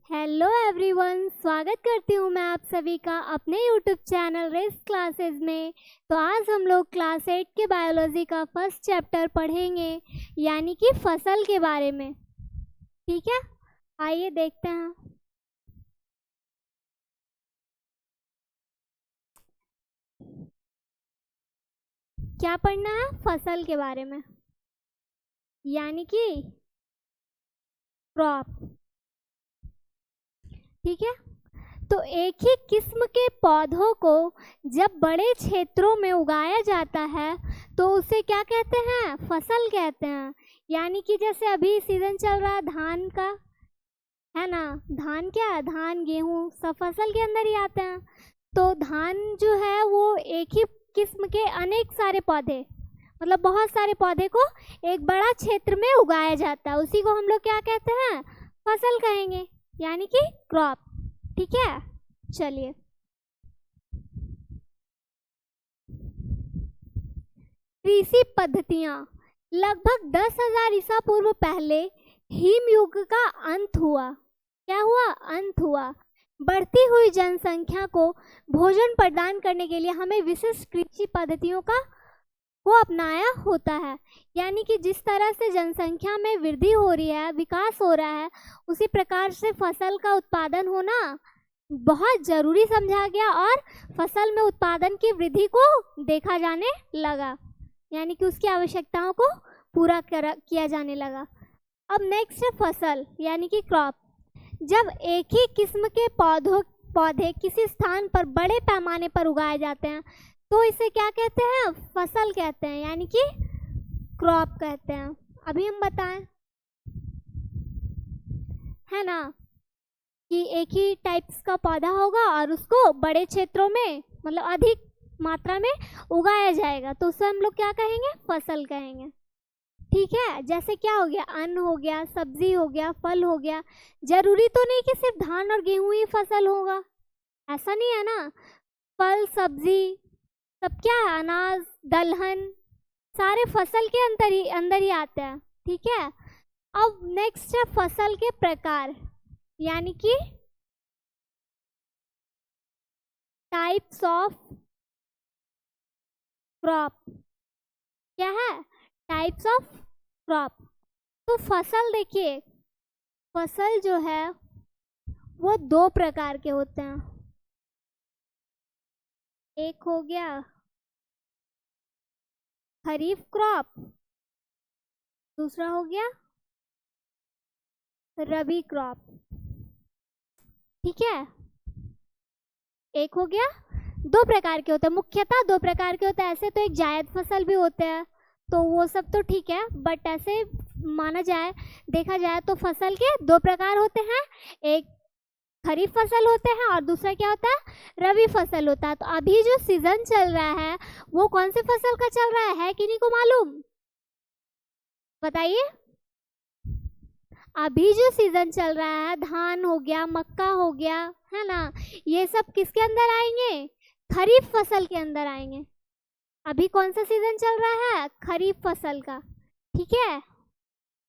Hello everyone, स्वागत करती हूँ मैं आप सभी का अपने यूट्यूब चैनल रेस क्लासेस में। तो आज हम लोग क्लास 8 के बायोलॉजी का फर्स्ट चैप्टर पढ़ेंगे, यानी कि फसल के बारे में। ठीक है, आइए देखते हैं। क्या पढ़ना है? फसल के बारे में, यानी कि क्रॉप। ठीक है, तो एक ही किस्म के पौधों को जब बड़े क्षेत्रों में उगाया जाता है तो उसे क्या कहते हैं? फसल कहते हैं। यानी कि जैसे अभी सीजन चल रहा है धान का, है ना। धान क्या है? धान गेहूँ सब फसल के अंदर ही आते हैं। तो धान जो है वो एक ही किस्म के अनेक सारे पौधे, मतलब बहुत सारे पौधे को एक बड़ा क्षेत्र में उगाया जाता है, उसी को हम लोग क्या कहते हैं? फसल कहेंगे, यानी कि क्रॉप। ठीक है, चलिए। कृषि पद्धतियां लगभग 10,000 ईसा पूर्व पहले हिम युग का अंत हुआ। क्या हुआ? अंत हुआ। बढ़ती हुई जनसंख्या को भोजन प्रदान करने के लिए हमें विशिष्ट कृषि पद्धतियों को अपनाया होता है। यानी कि जिस तरह से जनसंख्या में वृद्धि हो रही है, विकास हो रहा है, उसी प्रकार से फसल का उत्पादन होना बहुत ज़रूरी समझा गया और फसल में उत्पादन की वृद्धि को देखा जाने लगा, यानी कि उसकी आवश्यकताओं को पूरा किया जाने लगा। अब नेक्स्ट है फसल, यानी कि क्रॉप। जब एक ही किस्म के पौधे किसी स्थान पर बड़े पैमाने पर उगाए जाते हैं तो इसे क्या कहते हैं? फसल कहते हैं, यानी कि क्रॉप कहते हैं। अभी हम बताएं, है ना, कि एक ही टाइप्स का पौधा होगा और उसको बड़े क्षेत्रों में, मतलब अधिक मात्रा में उगाया जाएगा, तो उसे हम लोग क्या कहेंगे? फसल कहेंगे। ठीक है, जैसे क्या हो गया? अन्न हो गया, सब्जी हो गया, फल हो गया। जरूरी तो नहीं कि सिर्फ धान और गेहूं ही फसल होगा, ऐसा नहीं है ना। फल, सब्जी सब क्या है? अनाज, दलहन, सारे फसल के अंदर ही आते हैं। ठीक है, अब नेक्स्ट है फसल के प्रकार, यानी कि टाइप्स ऑफ क्रॉप। क्या है? Types of crop. तो फसल देखिए, फसल जो है वो दो प्रकार के होते हैं। एक हो गया खरीफ क्रॉप, दूसरा हो गया रबी क्रॉप। ठीक है, एक हो गया, दो प्रकार के होते हैं, मुख्यतः दो प्रकार के होते हैं। ऐसे तो एक जायद फसल भी होते हैं, तो वो सब तो ठीक है, बट ऐसे माना जाए, देखा जाए तो फसल के दो प्रकार होते हैं। एक खरीफ फसल होते हैं और दूसरा क्या होता है? रबी फसल होता है। तो अभी जो सीजन चल रहा है वो कौन से फसल का चल रहा है किन्हीं को मालूम? बताइए। अभी जो सीजन चल रहा है, धान हो गया, मक्का हो गया, है ना, ये सब किसके अंदर आएंगे? खरीफ फसल के अंदर आएंगे। अभी कौन सा सीजन चल रहा है? खरीफ फसल का। ठीक है,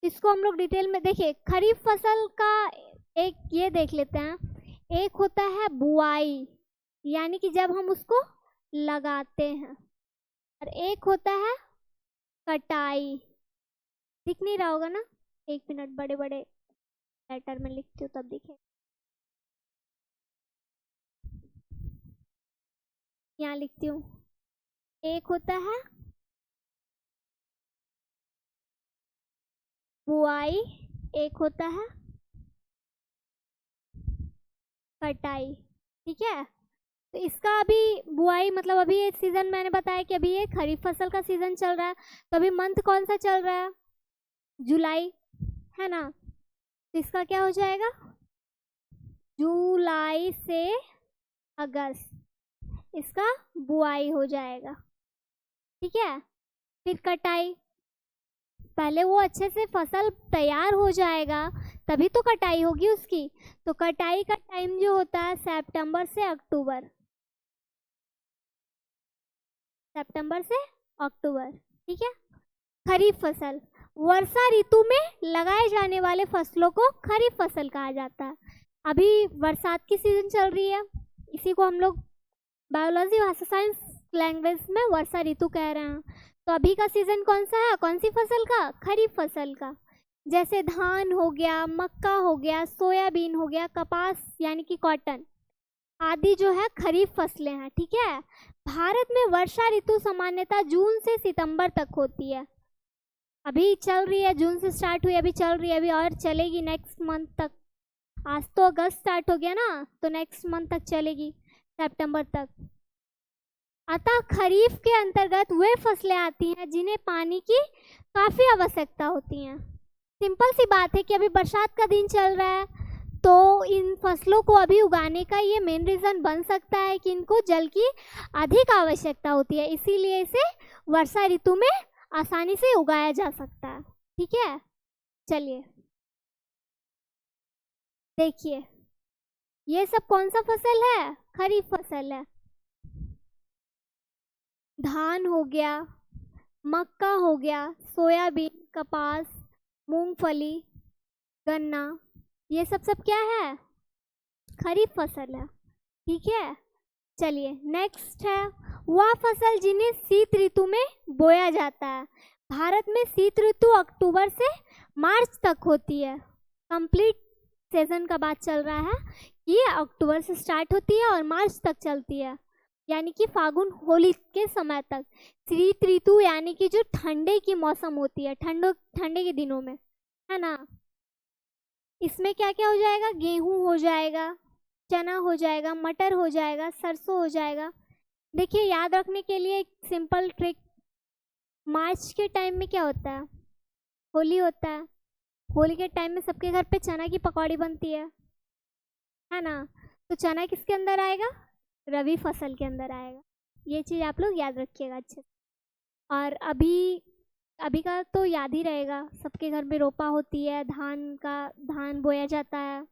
इसको हम लोग डिटेल में देखिए। खरीफ फसल का एक ये देख लेते हैं। एक होता है बुआई, यानी कि जब हम उसको लगाते हैं, और एक होता है कटाई। दिख नहीं रहा होगा ना, एक मिनट, बड़े बड़े लेटर में लिखती हूँ तब दिखे। यहाँ लिखती हूँ। एक होता है बुआई, एक होता है कटाई। ठीक है, तो इसका अभी बुआई मतलब अभी ये सीजन, मैंने बताया कि अभी ये खरीफ फसल का सीजन चल रहा है, तो अभी मंथ कौन सा चल रहा है? जुलाई, है ना। तो इसका क्या हो जाएगा? जुलाई से अगस्त इसका बुआई हो जाएगा। ठीक है, फिर कटाई, पहले वो अच्छे से फसल तैयार हो जाएगा तभी तो कटाई होगी उसकी। तो कटाई का टाइम जो होता है सितंबर से अक्टूबर, सितंबर से अक्टूबर। ठीक है, खरीफ फसल, वर्षा ऋतु में लगाए जाने वाले फसलों को खरीफ फसल कहा जाता है। अभी बरसात की सीजन चल रही है, इसी को हम लोग बायोलॉजी भाषा साइंस लैंग्वेज में वर्षा ऋतु कह रहे हैं। तो अभी का सीजन कौन सा है, कौन सी फसल का, खरीफ फसल का। जैसे धान हो गया, मक्का हो गया, सोयाबीन हो गया, कपास यानी कि कॉटन आदि जो है खरीफ फसलें हैं। ठीक है। भारत में वर्षा ऋतु सामान्यतः जून से सितंबर तक होती है। अभी चल रही है, जून से स्टार्ट हुई, अभी चल रही है, अभी और चलेगी नेक्स्ट मंथ तक। आज तो अगस्त स्टार्ट हो गया ना, तो नेक्स्ट मंथ तक चलेगी, सितंबर तक। अतः खरीफ के अंतर्गत वे फसलें आती हैं जिन्हें पानी की काफ़ी आवश्यकता होती है। सिंपल सी बात है कि अभी बरसात का दिन चल रहा है, तो इन फसलों को अभी उगाने का ये मेन रीज़न बन सकता है कि इनको जल की अधिक आवश्यकता होती है, इसीलिए इसे वर्षा ऋतु में आसानी से उगाया जा सकता है। ठीक है। चलिए देखिए, ये सब कौन सा फसल है, खरीफ फसल है। धान हो गया, मक्का हो गया, सोयाबीन, कपास, मूंगफली, गन्ना, ये सब क्या है, खरीफ फसल है। ठीक है। चलिए नेक्स्ट है वह फसल जिन्हें शीत ऋतु में बोया जाता है। भारत में शीत ऋतु अक्टूबर से मार्च तक होती है। कंप्लीट सीजन का बात चल रहा है, ये अक्टूबर से स्टार्ट होती है और मार्च तक चलती है, यानी कि फागुन होली के समय तक। शीत ऋतु यानी कि जो ठंडे की मौसम होती है, ठंडे के दिनों में, है ना। इसमें क्या क्या हो जाएगा, गेहूं हो जाएगा, चना हो जाएगा, मटर हो जाएगा, सरसों हो जाएगा। देखिए याद रखने के लिए एक सिंपल ट्रिक, मार्च के टाइम में क्या होता है, होली होता है। होली के टाइम में सबके घर पे चना की पकौड़ी बनती है ना। तो चना किसके अंदर आएगा, रबी फसल के अंदर आएगा। ये चीज़ आप लोग याद रखिएगा अच्छे से। और अभी का तो याद ही रहेगा, सबके घर में रोपा होती है, धान बोया जाता है।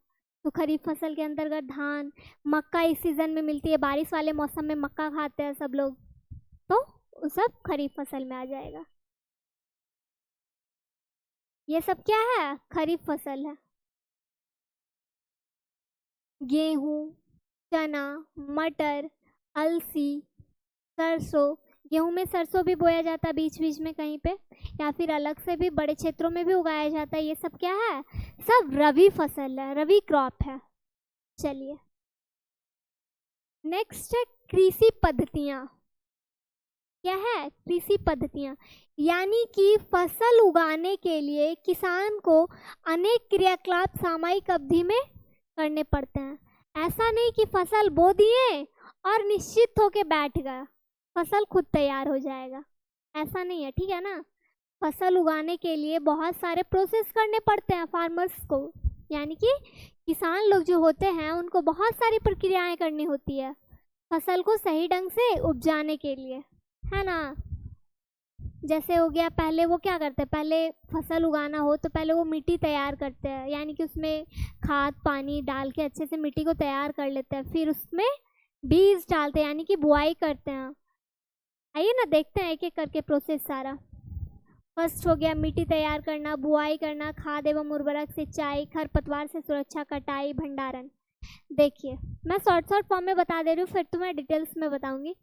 तो खरीफ फसल के अंतर्गत धान, मक्का इस सीज़न में मिलती है, बारिश वाले मौसम में मक्का खाते हैं सब लोग, तो वो सब खरीफ फसल में आ जाएगा। ये सब क्या है, खरीफ फसल है। गेहूँ, चना, मटर, अलसी, सरसों, गेहूं में सरसों भी बोया जाता है बीच बीच में कहीं पे, या फिर अलग से भी बड़े क्षेत्रों में भी उगाया जाता है। ये सब क्या है, सब रबी फसल है, रबी क्रॉप है। चलिए नेक्स्ट है कृषि पद्धतियाँ। क्या है, कृषि पद्धतियाँ, यानी कि फसल उगाने के लिए किसान को अनेक क्रियाकलाप सामयिक अवधि में करने पड़ते हैं। ऐसा नहीं कि फसल बो दिए और निश्चित होके बैठ गया, फसल खुद तैयार हो जाएगा, ऐसा नहीं है। ठीक है ना। फसल उगाने के लिए बहुत सारे प्रोसेस करने पड़ते हैं फार्मर्स को, यानी कि किसान लोग जो होते हैं उनको बहुत सारी प्रक्रियाएं करनी होती है फसल को सही ढंग से उपजाने के लिए, है ना। जैसे हो गया, पहले वो क्या करते हैं, पहले फसल उगाना हो तो पहले वो मिट्टी तैयार करते हैं, यानी कि उसमें खाद पानी डाल के अच्छे से मिट्टी को तैयार कर लेते हैं। फिर उसमें बीज डालते हैं, यानी कि बुआई करते हैं। आइए ना देखते हैं एक एक करके प्रोसेस सारा। फर्स्ट हो गया मिट्टी तैयार करना, बुआई करना, खाद एवं उर्वरक, सिंचाई, खरपतवार से सुरक्षा, कटाई, भंडारण। देखिए मैं शॉर्ट फॉर्म में बता दे रही हूँ, फिर तो मैं डिटेल्स में बताऊंगी।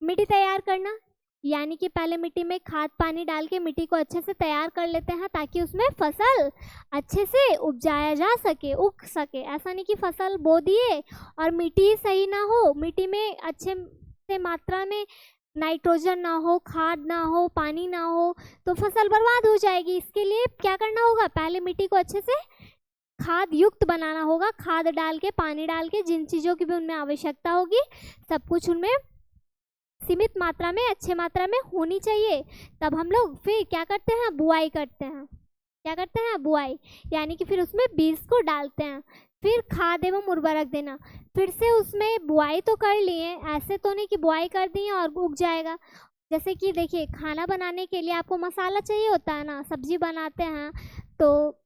मिट्टी तैयार करना यानी कि पहले मिट्टी में खाद पानी डाल के मिट्टी को अच्छे से तैयार कर लेते हैं ताकि उसमें फसल अच्छे से उपजाया जा सके, उग सके। ऐसा नहीं कि फसल बो दिए और मिट्टी सही ना हो, मिट्टी में अच्छे से मात्रा में नाइट्रोजन ना हो, खाद ना हो, पानी ना हो, तो फसल बर्बाद हो जाएगी। इसके लिए क्या करना होगा, पहले मिट्टी को अच्छे से खाद युक्त बनाना होगा। खाद डाल के, पानी डाल के, जिन चीज़ों की भी उनमें आवश्यकता होगी सब कुछ उनमें सीमित मात्रा में, अच्छे मात्रा में होनी चाहिए। तब हम लोग फिर क्या करते हैं, बुआई करते हैं। क्या करते हैं, बुआई, यानी कि फिर उसमें बीज को डालते हैं। फिर खाद एवं उर्वरक देना, फिर से उसमें बुआई तो कर लिए, ऐसे तो नहीं कि बुआई कर दिए और उग जाएगा। जैसे कि देखिए खाना बनाने के लिए आपको मसाला चाहिए होता है ना, सब्जी बनाते हैं तो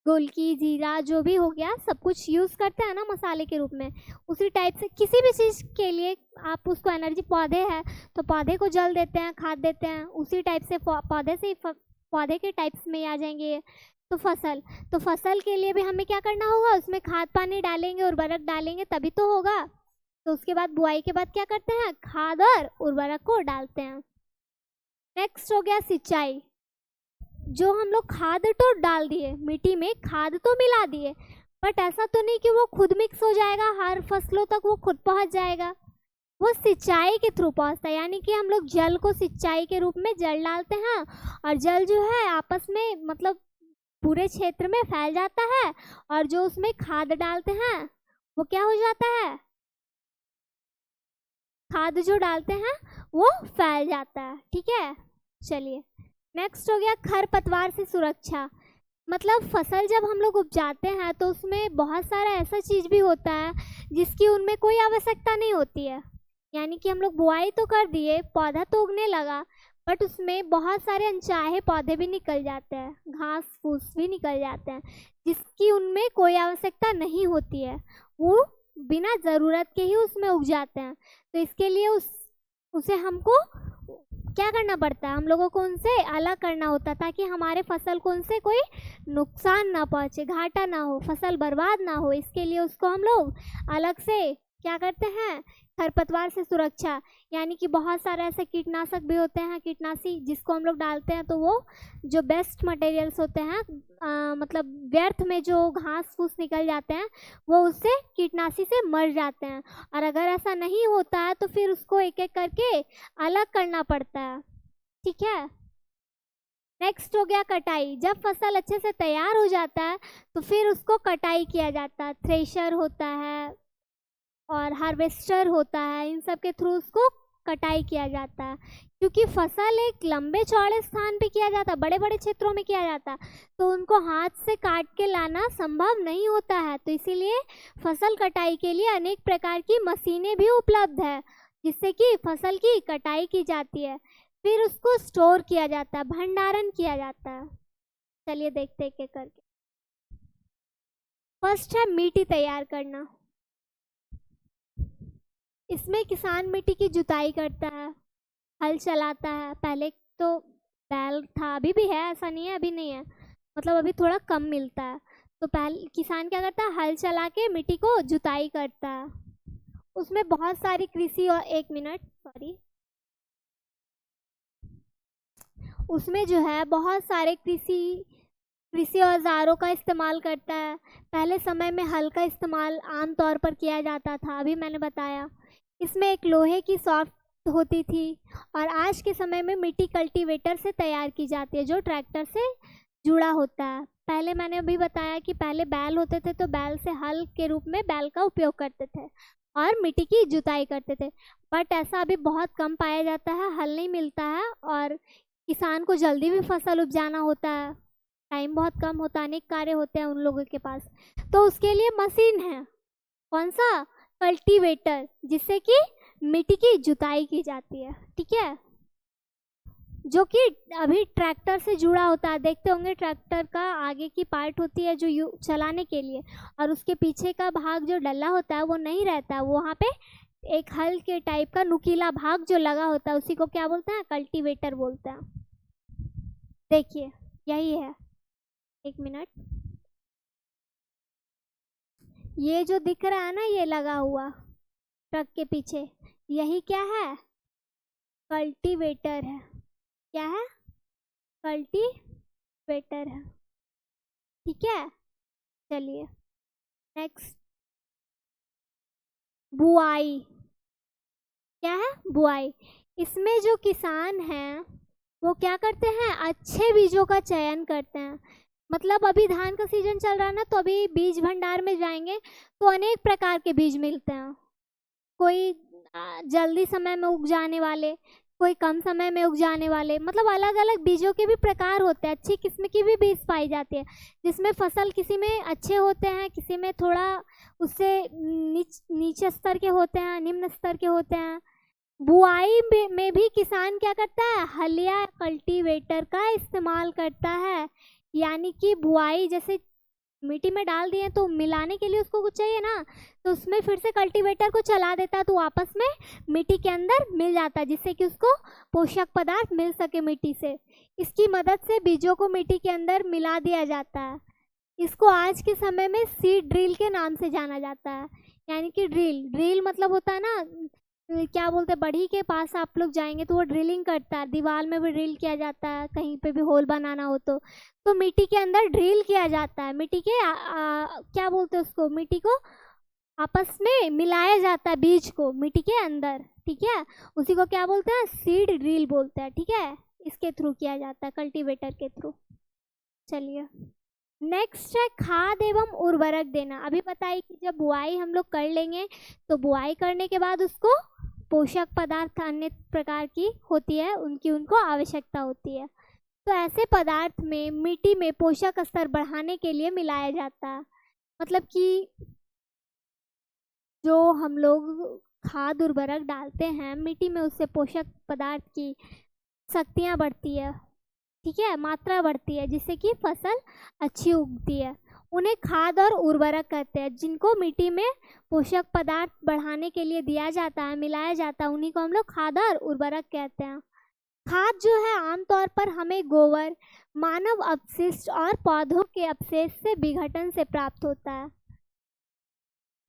गोलकी, जीरा जो भी हो गया सब कुछ यूज़ करते हैं ना मसाले के रूप में। उसी टाइप से किसी भी चीज़ के लिए आप उसको एनर्जी, पौधे है तो पौधे को जल देते हैं, खाद देते हैं, उसी टाइप से पौधे से पौधे के टाइप्स में आ जाएंगे। तो फसल के लिए भी हमें क्या करना होगा, उसमें खाद पानी डालेंगे, उर्वरक डालेंगे तभी तो होगा। तो उसके बाद बुआई के बाद क्या करते हैं, खाद और उर्वरक को डालते हैं। नेक्स्ट हो गया सिंचाई। जो हम लोग खाद तो डाल दिए, मिट्टी में खाद तो मिला दिए, बट ऐसा तो नहीं कि वो खुद मिक्स हो जाएगा, हर फसलों तक वो खुद पहुंच जाएगा। वो सिंचाई के थ्रू पहुंचता है, यानी कि हम लोग जल को सिंचाई के रूप में जल डालते हैं, और जल जो है आपस में मतलब पूरे क्षेत्र में फैल जाता है, और जो उसमें खाद डालते हैं वो क्या हो जाता है, खाद जो डालते हैं वो फैल जाता है। ठीक है, चलिए नेक्स्ट हो गया खरपतवार से सुरक्षा। मतलब फसल जब हम लोग उपजाते हैं तो उसमें बहुत सारा ऐसा चीज़ भी होता है जिसकी उनमें कोई आवश्यकता नहीं होती है। यानी कि हम लोग बुआई तो कर दिए, पौधा तो उगने लगा, बट उसमें बहुत सारे अनचाहे पौधे भी निकल जाते हैं, घास फूस भी निकल जाते हैं जिसकी उनमें कोई आवश्यकता नहीं होती है, वो बिना ज़रूरत के ही उसमें उग जाते हैं। तो इसके लिए उसे हमको क्या करना पड़ता है, हम लोगों को उनसे अलग करना होता है ताकि हमारे फसल को उनसे कोई नुकसान ना पहुँचे, घाटा ना हो, फसल बर्बाद ना हो। इसके लिए उसको हम लोग अलग से क्या करते हैं, खरपतवार से सुरक्षा। यानी कि बहुत सारे ऐसे कीटनाशक भी होते हैं, कीटनाशी जिसको हम लोग डालते हैं तो वो जो बेस्ट मटेरियल्स होते हैं, मतलब व्यर्थ में जो घास फूस निकल जाते हैं वो उससे कीटनाशी से मर जाते हैं। और अगर ऐसा नहीं होता है तो फिर उसको एक एक करके अलग करना पड़ता है। ठीक है, नेक्स्ट हो गया कटाई। जब फसल अच्छे से तैयार हो जाता है तो फिर उसको कटाई किया जाता है, थ्रेशर होता है और हार्वेस्टर होता है, इन सब के थ्रू उसको कटाई किया जाता है। क्योंकि फसल एक लंबे चौड़े स्थान पे किया जाता है, बड़े बड़े क्षेत्रों में किया जाता है, तो उनको हाथ से काट के लाना संभव नहीं होता है। तो इसीलिए फसल कटाई के लिए अनेक प्रकार की मशीनें भी उपलब्ध है जिससे कि फसल की कटाई की जाती है, फिर उसको स्टोर किया जाता है, भंडारण किया जाता है। चलिए देखते हैं एक करके। फर्स्ट है मिट्टी तैयार करना। इसमें किसान मिट्टी की जुताई करता है, हल चलाता है। पहले तो बैल था, अभी भी है, ऐसा नहीं है अभी नहीं है, मतलब अभी थोड़ा कम मिलता है। तो पहले किसान क्या करता है, हल चला के मिट्टी को जुताई करता है। उसमें बहुत सारी कृषि और उसमें जो है बहुत सारे कृषि औजारों का इस्तेमाल करता है। पहले समय में हल का इस्तेमाल आम तौर पर किया जाता था, अभी मैंने बताया। इसमें एक लोहे की सॉफ्ट होती थी, और आज के समय में मिट्टी कल्टीवेटर से तैयार की जाती है जो ट्रैक्टर से जुड़ा होता है। पहले मैंने अभी बताया कि पहले बैल होते थे तो बैल से हल के रूप में बैल का उपयोग करते थे और मिट्टी की जुताई करते थे, बट ऐसा अभी बहुत कम पाया जाता है, हल नहीं मिलता है और किसान को जल्दी भी फसल उपजाना होता है, टाइम बहुत कम होता है, अनेक कार्य होते हैं उन लोगों के पास। तो उसके लिए मशीन है, कौन सा, कल्टीवेटर, जिससे कि मिट्टी की जुताई की जाती है। ठीक है, जो कि अभी ट्रैक्टर से जुड़ा होता है। देखते होंगे ट्रैक्टर का आगे की पार्ट होती है जो चलाने के लिए, और उसके पीछे का भाग जो डल्ला होता है वो नहीं रहता है, वहाँ पे एक हल के टाइप का नुकीला भाग जो लगा होता है उसी को क्या बोलते हैं, कल्टीवेटर बोलते हैं। देखिए यही है, एक मिनट, ये जो दिख रहा है ना, ये लगा हुआ ट्रक के पीछे, यही क्या है, कल्टीवेटर है। क्या है, कल्टीवेटर है। ठीक है, चलिए नेक्स्ट, बुआई। क्या है, बुआई। इसमें जो किसान हैं वो क्या करते हैं, अच्छे बीजों का चयन करते हैं। मतलब अभी धान का सीजन चल रहा है ना, तो अभी बीज भंडार में जाएंगे तो अनेक प्रकार के बीज मिलते हैं। कोई जल्दी समय में उग जाने वाले, कोई कम समय में उग जाने वाले, मतलब अलग अलग बीजों के भी प्रकार होते हैं। अच्छी किस्म की भी बीज पाई जाती है जिसमें फसल किसी में अच्छे होते हैं, किसी में थोड़ा उससे नीचे स्तर के होते हैं, निम्न स्तर के होते हैं। बुआई में भी किसान क्या करता है, हल या कल्टीवेटर का इस्तेमाल करता है। यानी कि बुआई जैसे मिट्टी में डाल दिए तो मिलाने के लिए उसको कुछ चाहिए ना, तो उसमें फिर से कल्टीवेटर को चला देता है तो आपस में मिट्टी के अंदर मिल जाता है, जिससे कि उसको पोषक पदार्थ मिल सके मिट्टी से। इसकी मदद से बीजों को मिट्टी के अंदर मिला दिया जाता है। इसको आज के समय में सीड ड्रिल के नाम से जाना जाता है। यानी कि ड्रिल मतलब होता है ना, क्या बोलते हैं, बढ़ी के पास आप लोग जाएंगे तो वो ड्रिलिंग करता है, दीवार में भी ड्रिल किया जाता है, कहीं पे भी होल बनाना हो तो मिट्टी के अंदर ड्रिल किया जाता है। मिट्टी के क्या बोलते हैं उसको, मिट्टी को आपस में मिलाया जाता है, बीज को मिट्टी के अंदर, ठीक है। उसी को क्या बोलते हैं, सीड ड्रिल बोलते हैं, ठीक है। इसके थ्रू किया जाता है, कल्टीवेटर के थ्रू। चलिए नेक्स्ट है खाद एवं उर्वरक देना। अभी बताइए कि जब बुआई हम लोग कर लेंगे तो बुआई करने के बाद उसको पोषक पदार्थ अन्य प्रकार की होती है, उनको आवश्यकता होती है। तो ऐसे पदार्थ में मिट्टी में पोषक स्तर बढ़ाने के लिए मिलाया जाता है। मतलब कि जो हम लोग खाद उर्वरक डालते हैं मिट्टी में, उससे पोषक पदार्थ की शक्तियाँ बढ़ती है, ठीक है, मात्रा बढ़ती है, जिससे कि फसल अच्छी उगती है। उन्हें खाद और उर्वरक कहते हैं, जिनको मिट्टी में पोषक पदार्थ बढ़ाने के लिए दिया जाता है, मिलाया जाता है, उन्हीं को हम लोग खाद और उर्वरक कहते हैं। खाद जो है आमतौर पर हमें गोबर, मानव अपशिष्ट और पौधों के अवशेष से विघटन से प्राप्त होता है।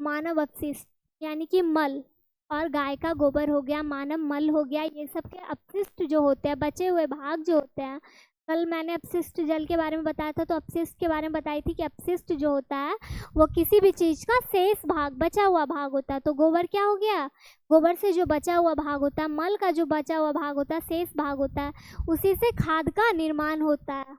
मानव अपशिष्ट यानी कि मल, और गाय का गोबर हो गया, मानव मल हो गया, ये सब के अपशिष्ट जो होते हैं, बचे हुए भाग जो होते हैं। कल मैंने अपशिष्ट जल के बारे में बताया था, तो अपशिष्ट के बारे में बताई थी कि अपशिष्ट जो होता है वो किसी भी चीज़ का शेष भाग, बचा हुआ भाग होता है। तो गोबर क्या हो गया, गोबर से जो बचा हुआ भाग होता है, मल का जो बचा हुआ भाग होता है, शेष भाग होता है, उसी से खाद का निर्माण होता है।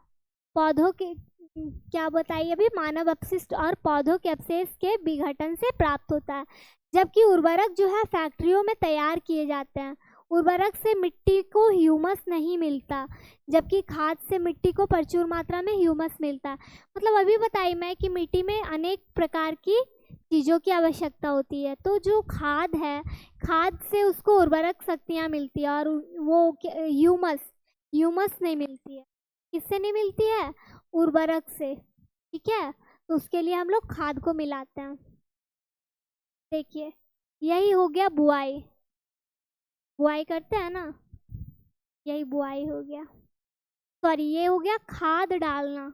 पौधों के क्या बताइए अभी, मानव अपशिष्ट और पौधों के अवशेष के विघटन से प्राप्त होता है। जबकि उर्वरक जो है फैक्ट्रियों में तैयार किए जाते हैं। उर्वरक से मिट्टी को ह्यूमस नहीं मिलता, जबकि खाद से मिट्टी को प्रचुर मात्रा में ह्यूमस मिलता है। मतलब अभी बताई मैं कि मिट्टी में अनेक प्रकार की चीज़ों की आवश्यकता होती है, तो जो खाद है, खाद से उसको उर्वरक शक्तियाँ मिलती है, और वो ह्यूमस नहीं मिलती है। किससे नहीं मिलती है, उर्वरक से, ठीक है। तो उसके लिए हम लोग खाद को मिलाते हैं। देखिए यही हो गया बुआई, बुआई करते हैं ना, यही बुआई हो गया, सॉरी ये हो गया खाद डालना।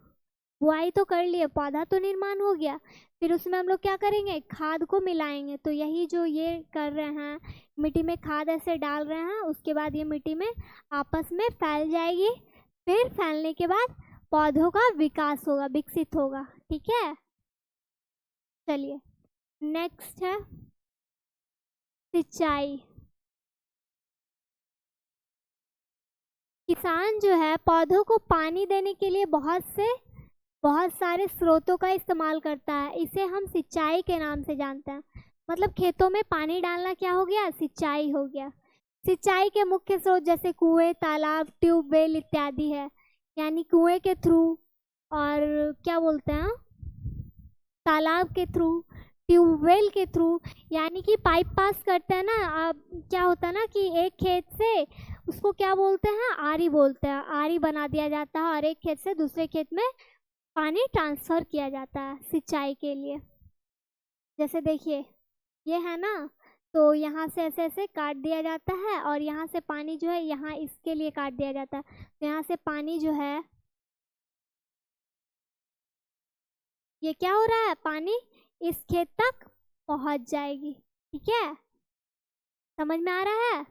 बुआई तो कर लिए, पौधा तो निर्माण हो गया, फिर उसमें हम लोग क्या करेंगे, खाद को मिलाएंगे। तो यही जो ये कर रहे हैं, मिट्टी में खाद ऐसे डाल रहे हैं, उसके बाद ये मिट्टी में आपस में फैल जाएगी, फिर फैलने के बाद पौधों का विकास होगा, विकसित होगा, ठीक है। चलिए नेक्स्ट है सिंचाई। किसान जो है पौधों को पानी देने के लिए बहुत सारे स्रोतों का इस्तेमाल करता है। इसे हम सिंचाई के नाम से जानते हैं। मतलब खेतों में पानी डालना क्या हो गया, सिंचाई हो गया। सिंचाई के मुख्य स्रोत जैसे कुएं, तालाब, ट्यूबवेल इत्यादि है। यानी कुएं के थ्रू, और क्या बोलते हैं, तालाब के थ्रू, ट्यूबवेल के थ्रू, यानी कि पाइप पास करते हैं ना। अब क्या होता है ना कि एक खेत से, उसको क्या बोलते हैं, आरी बोलते हैं, आरी बना दिया जाता है, और एक खेत से दूसरे खेत में पानी ट्रांसफ़र किया जाता है सिंचाई के लिए। जैसे देखिए ये है ना, तो यहाँ से ऐसे ऐसे काट दिया जाता है, और यहाँ से पानी जो है यहाँ इसके लिए काट दिया जाता है। तो यहाँ से पानी जो है, ये क्या हो रहा है, पानी इस खेत तक पहुँच जाएगी, ठीक है, समझ में आ रहा है।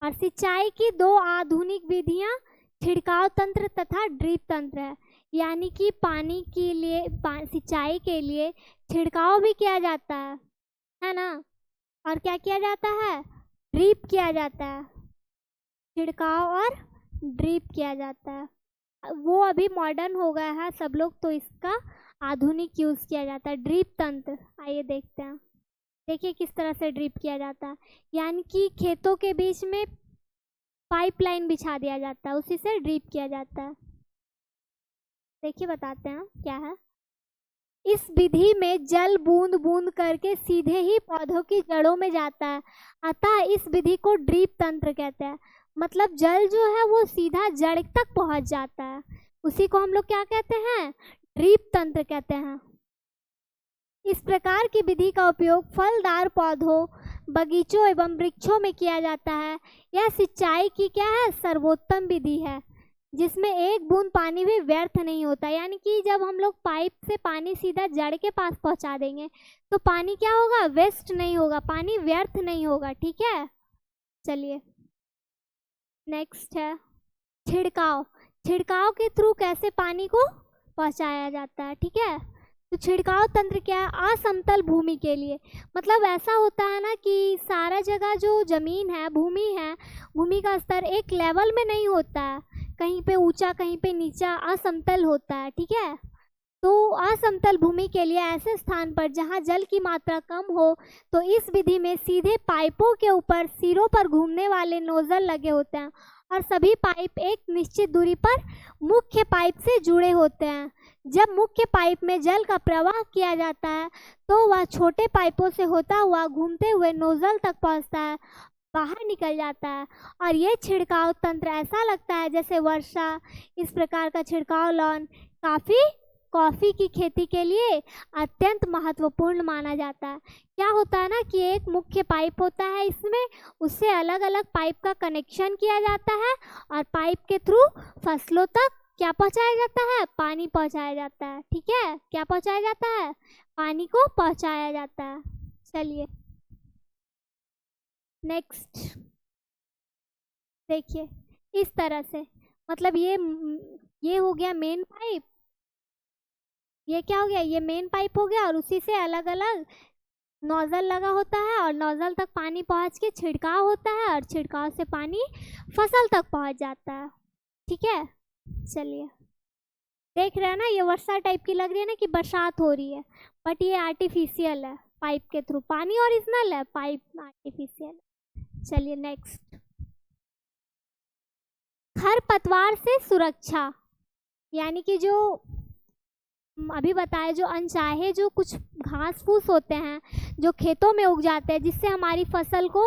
और सिंचाई की दो आधुनिक विधियाँ छिड़काव तंत्र तथा ड्रिप तंत्र है। यानी कि पानी के लिए, सिंचाई के लिए छिड़काव भी किया जाता है ना, और क्या किया जाता है, ड्रिप किया जाता है, छिड़काव और ड्रिप किया जाता है। वो अभी मॉडर्न हो गया है सब लोग, तो इसका आधुनिक यूज़ किया जाता है, ड्रिप तंत्र। आइए देखते हैं, देखिए किस तरह से ड्रिप किया जाता है। यानी कि खेतों के बीच में पाइपलाइन बिछा दिया जाता है, उसी से ड्रिप किया जाता है। देखिए बताते हैं क्या है। इस विधि में जल बूंद बूंद करके सीधे ही पौधों की जड़ों में जाता है, अतः इस विधि को ड्रिप तंत्र कहते हैं। मतलब जल जो है वो सीधा जड़ तक पहुंच जाता है, उसी को हम लोग क्या कहते हैं, रीप तंत्र कहते हैं। इस प्रकार की विधि का उपयोग फलदार पौधों, बगीचों एवं वृक्षों में किया जाता है। यह सिंचाई की क्या है, सर्वोत्तम विधि है, जिसमें एक बूंद पानी भी व्यर्थ नहीं होता। यानी कि जब हम लोग पाइप से पानी सीधा जड़ के पास पहुंचा देंगे तो पानी क्या होगा, वेस्ट नहीं होगा, पानी व्यर्थ नहीं होगा। ठीक है, चलिए नेक्स्ट है छिड़काव। छिड़काव के थ्रू कैसे पानी को पहुंचाया जाता है। ठीक है, तो छिड़काव तंत्र क्या है, असमतल भूमि के लिए। मतलब ऐसा होता है ना कि सारा जगह जो ज़मीन है, भूमि का स्तर एक लेवल में नहीं होता है, कहीं पे ऊंचा कहीं पे नीचा, असमतल होता है। ठीक है, तो असमतल भूमि के लिए ऐसे स्थान पर जहां जल की मात्रा कम हो तो इस विधि में सीधे पाइपों के ऊपर सिरों पर घूमने वाले नोजल लगे होते हैं और सभी पाइप एक निश्चित दूरी पर मुख्य पाइप से जुड़े होते हैं। जब मुख्य पाइप में जल का प्रवाह किया जाता है तो वह छोटे पाइपों से होता हुआ घूमते हुए नोजल तक पहुंचता है, बाहर निकल जाता है और ये छिड़काव तंत्र ऐसा लगता है जैसे वर्षा। इस प्रकार का छिड़काव लॉन कॉफ़ी की खेती के लिए अत्यंत महत्वपूर्ण माना जाता है। क्या होता है ना कि एक मुख्य पाइप होता है, इसमें उससे अलग अलग पाइप का कनेक्शन किया जाता है और पाइप के थ्रू फसलों तक क्या पहुंचाया जाता है, पानी पहुंचाया जाता है। ठीक है, क्या पहुंचाया जाता है, पानी को पहुंचाया जाता है। चलिए नेक्स्ट देखिए, इस तरह से मतलब ये हो गया मेन पाइप, ये क्या हो गया, ये मेन पाइप हो गया और उसी से अलग अलग नोजल लगा होता है और नोजल तक पानी पहुंच के छिड़काव होता है और छिड़काव से पानी फसल तक पहुंच जाता है। ठीक है, चलिए देख रहे हैं ना, ये वर्षा टाइप की लग रही है ना कि बरसात हो रही है, बट ये आर्टिफिशियल है, पाइप के थ्रू। पानी ओरिजिनल है, पाइप आर्टिफिशियल है। चलिए नेक्स्ट, खरपतवार से सुरक्षा। यानी कि जो अभी बताया, जो अनचाहे जो कुछ घास फूस होते हैं जो खेतों में उग जाते हैं, जिससे हमारी फसल को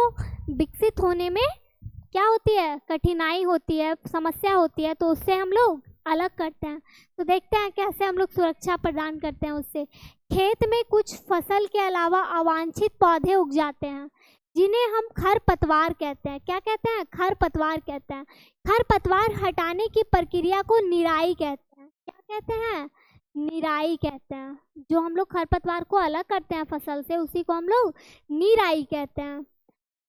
विकसित होने में क्या होती है, कठिनाई होती है, समस्या होती है, तो उससे हम लोग अलग करते हैं। तो देखते हैं कैसे हम लोग सुरक्षा प्रदान करते हैं उससे। खेत में कुछ फसल के अलावा अवांछित पौधे उग जाते हैं जिन्हें हम खरपतवार कहते हैं। क्या कहते हैं, खरपतवार कहते हैं। खरपतवार हटाने की प्रक्रिया को निराई कहते हैं। क्या कहते हैं, निराई कहते हैं। जो हम लोग खरपतवार को अलग करते हैं फसल से, उसी को हम लोग निराई कहते हैं।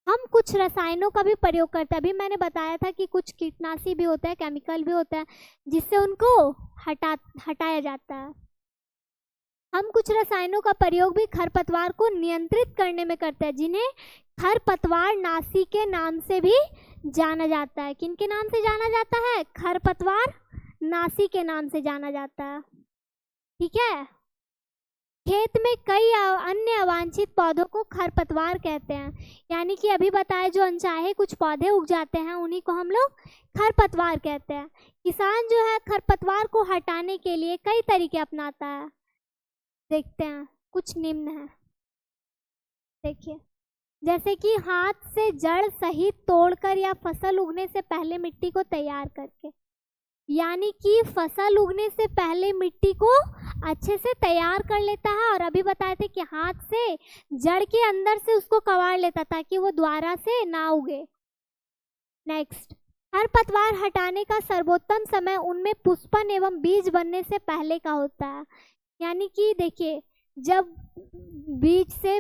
हम कुछ रसायनों का भी प्रयोग करते हैं। अभी मैंने बताया था कि कुछ कीटनाशी भी होता है, केमिकल भी होता है, जिससे उनको हटाया जाता है। हम कुछ रसायनों का प्रयोग भी खरपतवार को नियंत्रित करने में करते हैं, जिन्हें खरपतवार नाशी के नाम से भी जाना जाता है। किन के नाम से जाना जाता है, खरपतवार नाशी के नाम से जाना जाता है। ठीक है, खेत में कई अन्य अवांछित पौधों को खरपतवार कहते हैं। यानी कि अभी बताए जो अनचाहे कुछ पौधे उग जाते हैं, उन्हीं को हम लोग खरपतवार कहते हैं। किसान जो है खरपतवार को हटाने के लिए कई तरीके अपनाता है। देखते हैं, कुछ निम्न है। देखिए, जैसे कि हाथ से जड़ सहित तोड़कर या फसल उगने से पहले मिट्टी को तैयार करके। यानी कि फसल उगने से पहले मिट्टी को अच्छे से तैयार कर लेता है, और अभी बताए थे कि हाथ से जड़ के अंदर से उसको कबाड़ लेता ताकि वो दोबारा से ना उगे। नेक्स्ट, खरपतवार हटाने का सर्वोत्तम समय उनमें पुष्पन एवं बीज बनने से पहले का होता है। यानी कि देखिए, जब बीज से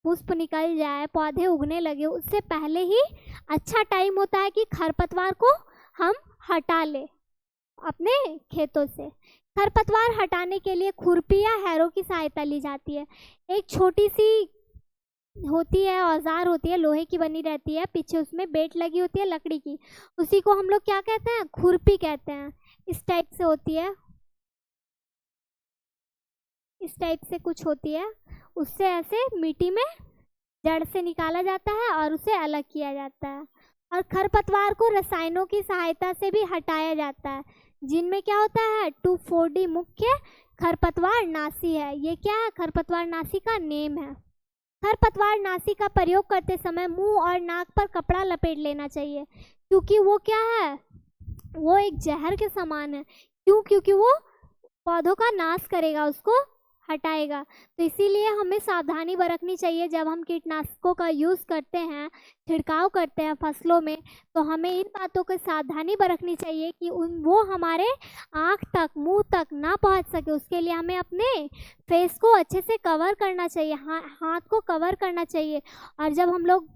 पुष्प निकल जाए, पौधे उगने लगे, उससे पहले ही अच्छा टाइम होता है कि खरपतवार को हम हटा ले अपने खेतों से। खरपतवार हटाने के लिए खुरपी या हैरो की सहायता ली जाती है। एक छोटी सी होती है, औजार होती है, लोहे की बनी रहती है, पीछे उसमें बेट लगी होती है लकड़ी की, उसी को हम लोग क्या कहते हैं, खुरपी कहते हैं। इस टाइप से होती है, इस टाइप से कुछ होती है, उससे ऐसे मिट्टी में जड़ से निकाला जाता है और उसे अलग किया जाता है। और खरपतवार को रसायनों की सहायता से भी हटाया जाता है, जिनमें क्या होता है, 2,4-D मुख्य खरपतवार नाशी है। ये क्या है, खरपतवार नाशी का नेम है। खरपतवार नाशी का प्रयोग करते समय मुंह और नाक पर कपड़ा लपेट लेना चाहिए, क्योंकि वो क्या है, वो एक जहर के समान है। क्यों, क्योंकि वो पौधों का नाश करेगा, उसको हटाएगा। तो इसीलिए हमें सावधानी बरतनी चाहिए जब हम कीटनाशकों का यूज़ करते हैं, छिड़काव करते हैं फसलों में, तो हमें इन बातों की सावधानी बरतनी चाहिए कि वो हमारे आँख तक, मुंह तक ना पहुंच सके। उसके लिए हमें अपने फेस को अच्छे से कवर करना चाहिए, हाथ को कवर करना चाहिए। और जब हम लोग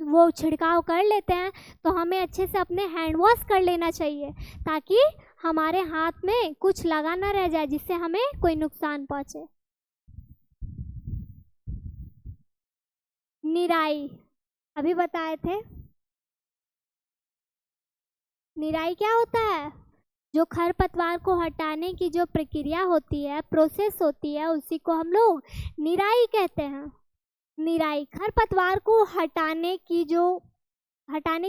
वो छिड़काव कर लेते हैं तो हमें अच्छे से अपने हैंड वॉश कर लेना चाहिए, ताकि हमारे हाथ में कुछ लगा ना रह जाए जिससे हमें कोई नुकसान पहुंचे। निराई अभी बताए थे। निराई क्या होता है? जो खरपतवार को हटाने की जो प्रक्रिया होती है, प्रोसेस होती है, उसी को हम लोग निराई कहते हैं। निराई, खरपतवार को हटाने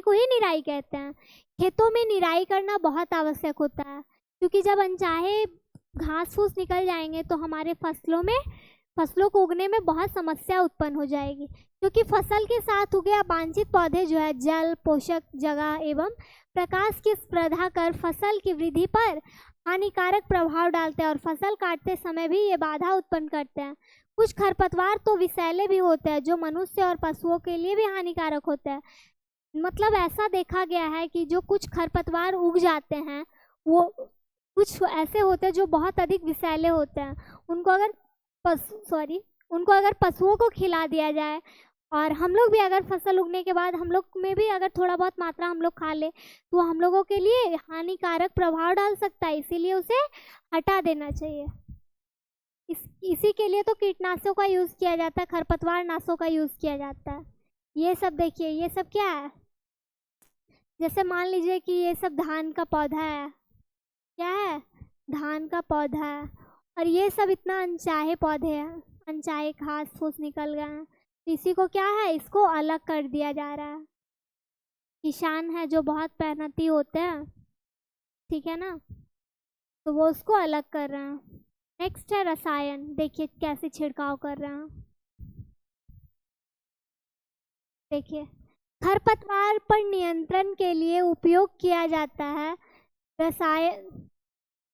को ही निराई कहते हैं। खेतों में निराई करना बहुत आवश्यक होता है, क्योंकि जब अनचाहे घास फूस निकल जाएंगे तो हमारे फसलों को उगने में बहुत समस्या उत्पन्न हो जाएगी, क्योंकि फसल के साथ उगे अवांछित पौधे जो है जल, पोषक जगह एवं प्रकाश की स्पर्धा कर फसल की वृद्धि पर हानिकारक प्रभाव डालते हैं और फसल काटते समय भी ये बाधा उत्पन्न करते हैं। कुछ खरपतवार तो विषैले भी होते हैं, जो मनुष्य और पशुओं के लिए भी हानिकारक होते हैं। मतलब ऐसा देखा गया है कि जो कुछ खरपतवार उग जाते हैं, वो कुछ ऐसे होते हैं जो बहुत अधिक विषैले होते हैं। उनको अगर पशुओं को खिला दिया जाए, और हम लोग भी अगर फसल उगने के बाद हम लोग में भी अगर थोड़ा बहुत मात्रा हम लोग खा ले, तो हम लोगों के लिए हानिकारक प्रभाव डाल सकता है। इसीलिए उसे हटा देना चाहिए। इसी के लिए तो कीटनाशकों का यूज़ किया जाता है, खरपतवार नाशों का यूज़ किया जाता है। ये सब देखिए, ये सब क्या है? जैसे मान लीजिए कि ये सब धान का पौधा है। क्या है? धान का पौधा है। और ये सब इतना अनचाहे पौधे हैं, अनचाहे घास फूस निकल गए हैं, तो इसी को क्या है, इसको अलग कर दिया जा रहा है। किसान है जो बहुत मेहनती होते हैं, ठीक है ना, तो वो उसको अलग कर रहे हैं। नेक्स्ट है रसायन। देखिए कैसे छिड़काव कर रहे हैं। देखिए, खरपतवार पर नियंत्रण के लिए उपयोग किया जाता है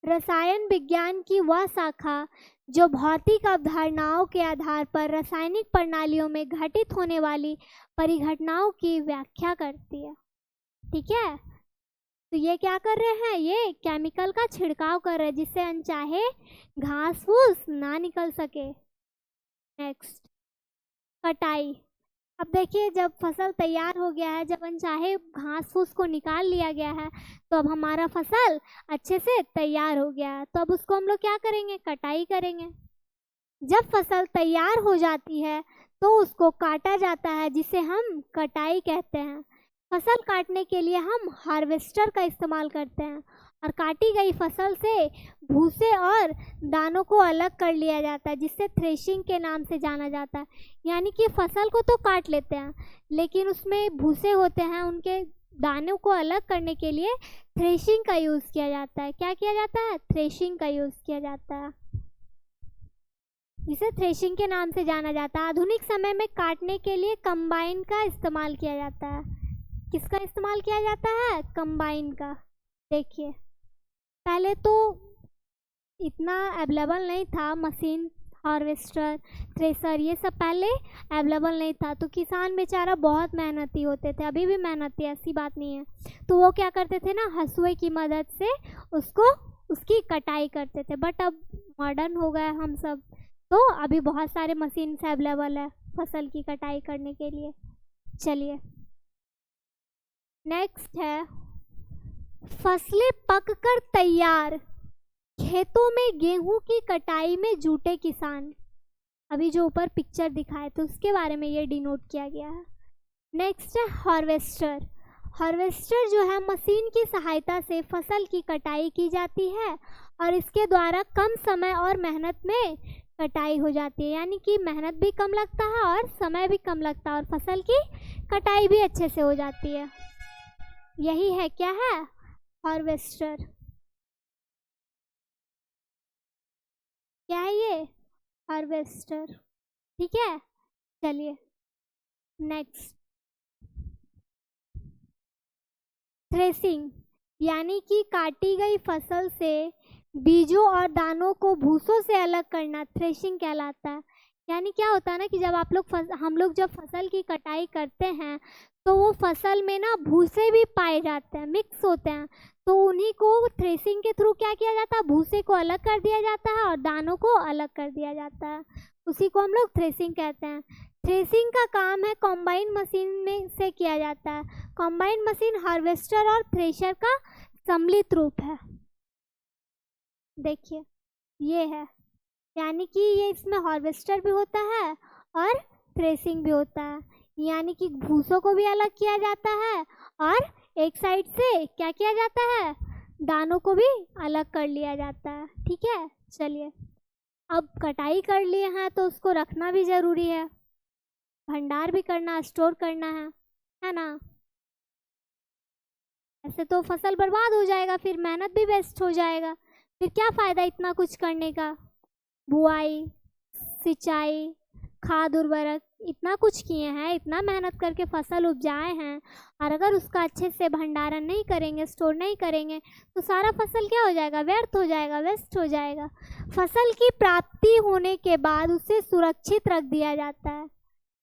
रसायन विज्ञान की वह शाखा जो भौतिक अवधारणाओं के आधार पर रासायनिक प्रणालियों में घटित होने वाली परिघटनाओं की व्याख्या करती है। ठीक है, तो ये क्या कर रहे हैं, ये केमिकल का छिड़काव कर रहे हैं जिससे अनचाहे घास फूस ना निकल सके। नेक्स्ट, कटाई। अब देखिए, जब फसल तैयार हो गया है, जब अनचाहे घास फूस को निकाल लिया गया है, तो अब हमारा फसल अच्छे से तैयार हो गया है, तो अब उसको हम लोग क्या करेंगे, कटाई करेंगे। जब फसल तैयार हो जाती है तो उसको काटा जाता है, जिसे हम कटाई कहते हैं। फसल काटने के लिए हम हार्वेस्टर का इस्तेमाल करते हैं, और काटी गई फसल से भूसे और दानों को अलग कर लिया जाता है, जिससे थ्रेशिंग के नाम से जाना जाता है। यानी कि फसल को तो काट लेते हैं, लेकिन उसमें भूसे होते हैं, उनके दानों को अलग करने के लिए थ्रेशिंग का यूज़ किया जाता है। क्या किया जाता है? थ्रेशिंग का यूज़ किया जाता है, इसे थ्रेशिंग के नाम से जाना जाता है। आधुनिक समय में काटने के लिए कंबाइन का इस्तेमाल किया जाता है। किसका इस्तेमाल किया जाता है? कंबाइन का। देखिए, पहले तो इतना अवेलेबल नहीं था, मशीन, हार्वेस्टर, थ्रेसर, ये सब पहले अवेलेबल नहीं था, तो किसान बेचारा बहुत मेहनती होते थे, अभी भी मेहनती, ऐसी बात नहीं है। तो वो क्या करते थे ना, हंसुए की मदद से उसकी कटाई करते थे। बट अब मॉडर्न हो गए हम सब, तो अभी बहुत सारे मशीन अवेलेबल है फसल की कटाई करने के लिए। चलिए, नेक्स्ट है फसलें पककर तैयार, खेतों में गेहूं की कटाई में जुटे किसान। अभी जो ऊपर पिक्चर दिखाए थे उसके बारे में ये डिनोट किया गया है। नेक्स्ट है हार्वेस्टर। हार्वेस्टर जो है, मशीन की सहायता से फसल की कटाई की जाती है, और इसके द्वारा कम समय और मेहनत में कटाई हो जाती है। यानी कि मेहनत भी कम लगता है और समय भी कम लगता है, और फसल की कटाई भी अच्छे से हो जाती है। यही है, क्या है, हार्वेस्टर। क्या है ये? हार्वेस्टर। ठीक है, चलिए नेक्स्ट, थ्रेसिंग। यानी कि काटी गई फसल से बीजों और दानों को भूसों से अलग करना थ्रेशिंग कहलाता है। यानी क्या होता है ना कि जब हम लोग जब फसल की कटाई करते हैं तो वो फसल में ना भूसे भी पाए जाते हैं, मिक्स होते हैं, तो उन्हीं को थ्रेसिंग के थ्रू क्या किया जाता है, भूसे को अलग कर दिया जाता है और दानों को अलग कर दिया जाता है। उसी को हम लोग थ्रेसिंग कहते हैं। थ्रेसिंग का काम है कॉम्बाइन मशीन में से किया जाता है। कॉम्बाइन मशीन हार्वेस्टर और थ्रेशर का सम्मिलित रूप है। देखिए ये है, यानी कि ये इसमें हार्वेस्टर भी होता है और थ्रेसिंग भी होता है। यानी कि भूसों को भी अलग किया जाता है और एक साइड से क्या किया जाता है, दानों को भी अलग कर लिया जाता है। ठीक है, चलिए अब कटाई कर लिए हैं तो उसको रखना भी ज़रूरी है, भंडार भी करना, स्टोर करना है ना। ऐसे तो फसल बर्बाद हो जाएगा, फिर मेहनत भी वेस्ट हो जाएगा, फिर क्या फ़ायदा इतना कुछ करने का। बुआई, सिंचाई, खाद उर्वरक इतना कुछ किए हैं, इतना मेहनत करके फसल उपजाए हैं, और अगर उसका अच्छे से भंडारण नहीं करेंगे, स्टोर नहीं करेंगे, तो सारा फसल क्या हो जाएगा, व्यर्थ हो जाएगा, वेस्ट हो जाएगा। फसल की प्राप्ति होने के बाद उसे सुरक्षित रख दिया जाता है।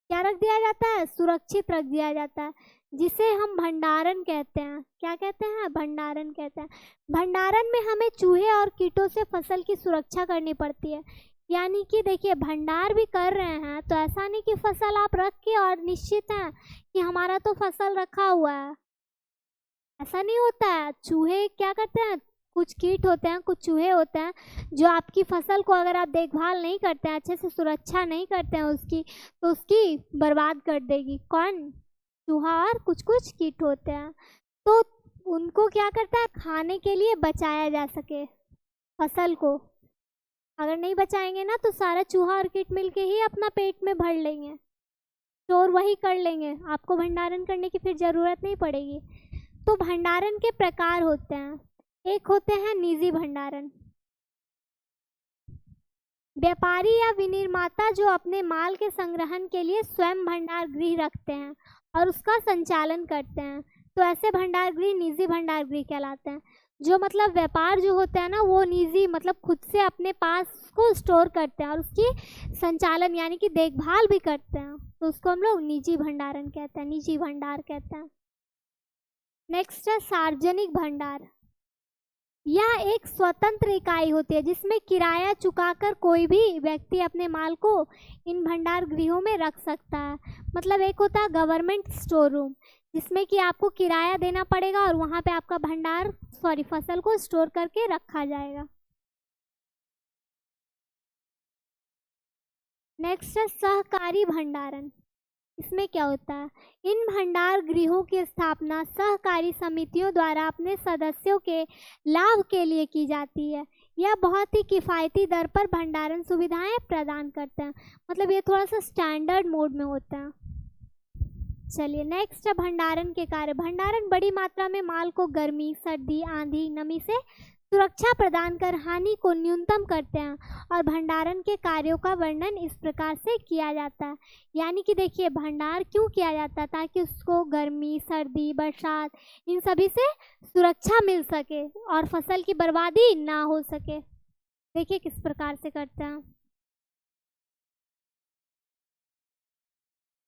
क्या रख दिया जाता है, सुरक्षित रख दिया जाता है, जिसे हम भंडारण कहते हैं। क्या कहते हैं, भंडारण कहते हैं। भंडारण में हमें चूहे और कीटों से फसल की सुरक्षा करनी पड़ती है। यानी कि देखिए भंडार भी कर रहे हैं तो ऐसा नहीं कि फसल आप रख के और निश्चित हैं कि हमारा तो फसल रखा हुआ है, ऐसा नहीं होता है। चूहे क्या करते हैं, कुछ कीट होते हैं, कुछ चूहे होते हैं जो आपकी फसल को अगर आप देखभाल नहीं करते हैं, अच्छे से सुरक्षा नहीं करते हैं उसकी, तो उसकी बर्बाद कर देगी। कौन, चूहा और कुछ कुछ कीट होते हैं। तो उनको क्या करता है, खाने के लिए बचाया जा सके फसल को। अगर नहीं बचाएंगे ना तो सारा चूहा और कीट मिलके ही अपना पेट में भर लेंगे, स्टोर वही कर लेंगे, आपको भंडारण करने की फिर ज़रूरत नहीं पड़ेगी। तो भंडारण के प्रकार होते हैं, एक होते हैं निजी भंडारण। व्यापारी या विनिर्माता जो अपने माल के संग्रहण के लिए स्वयं भंडार गृह रखते हैं और उसका संचालन करते हैं, तो ऐसे भंडार गृह निजी भंडार गृह कहलाते हैं। जो मतलब व्यापार जो होता है ना वो निजी मतलब खुद से अपने पास को स्टोर करते हैं और उसकी संचालन यानी कि देखभाल भी करते हैं, तो उसको हम लोग निजी भंडारण कहते हैं, निजी भंडार कहते हैं। नेक्स्ट है सार्वजनिक भंडार। यह एक स्वतंत्र इकाई होती है जिसमें किराया चुकाकर कोई भी व्यक्ति अपने माल को इन भंडार गृहों में रख सकता है। मतलब एक होता है गवर्नमेंट स्टोर रूम, जिसमें कि आपको किराया देना पड़ेगा और वहाँ पे आपका फसल को स्टोर करके रखा जाएगा। नेक्स्ट है सहकारी भंडारण। इसमें क्या होता है, इन भंडार गृहों की स्थापना सहकारी समितियों द्वारा अपने सदस्यों के लाभ के लिए की जाती है। यह बहुत ही किफ़ायती दर पर भंडारण सुविधाएं प्रदान करते हैं। मतलब ये थोड़ा सा स्टैंडर्ड मोड में होता है। चलिए नेक्स्ट है भंडारण के कार्य। भंडारण बड़ी मात्रा में माल को गर्मी, सर्दी, आंधी, नमी से सुरक्षा प्रदान कर हानि को न्यूनतम करते हैं, और भंडारण के कार्यों का वर्णन इस प्रकार से किया जाता है। यानी कि देखिए भंडार क्यों किया जाता है, ताकि उसको गर्मी, सर्दी, बरसात इन सभी से सुरक्षा मिल सके और फसल की बर्बादी ना हो सके। देखिए किस प्रकार से करते हैं।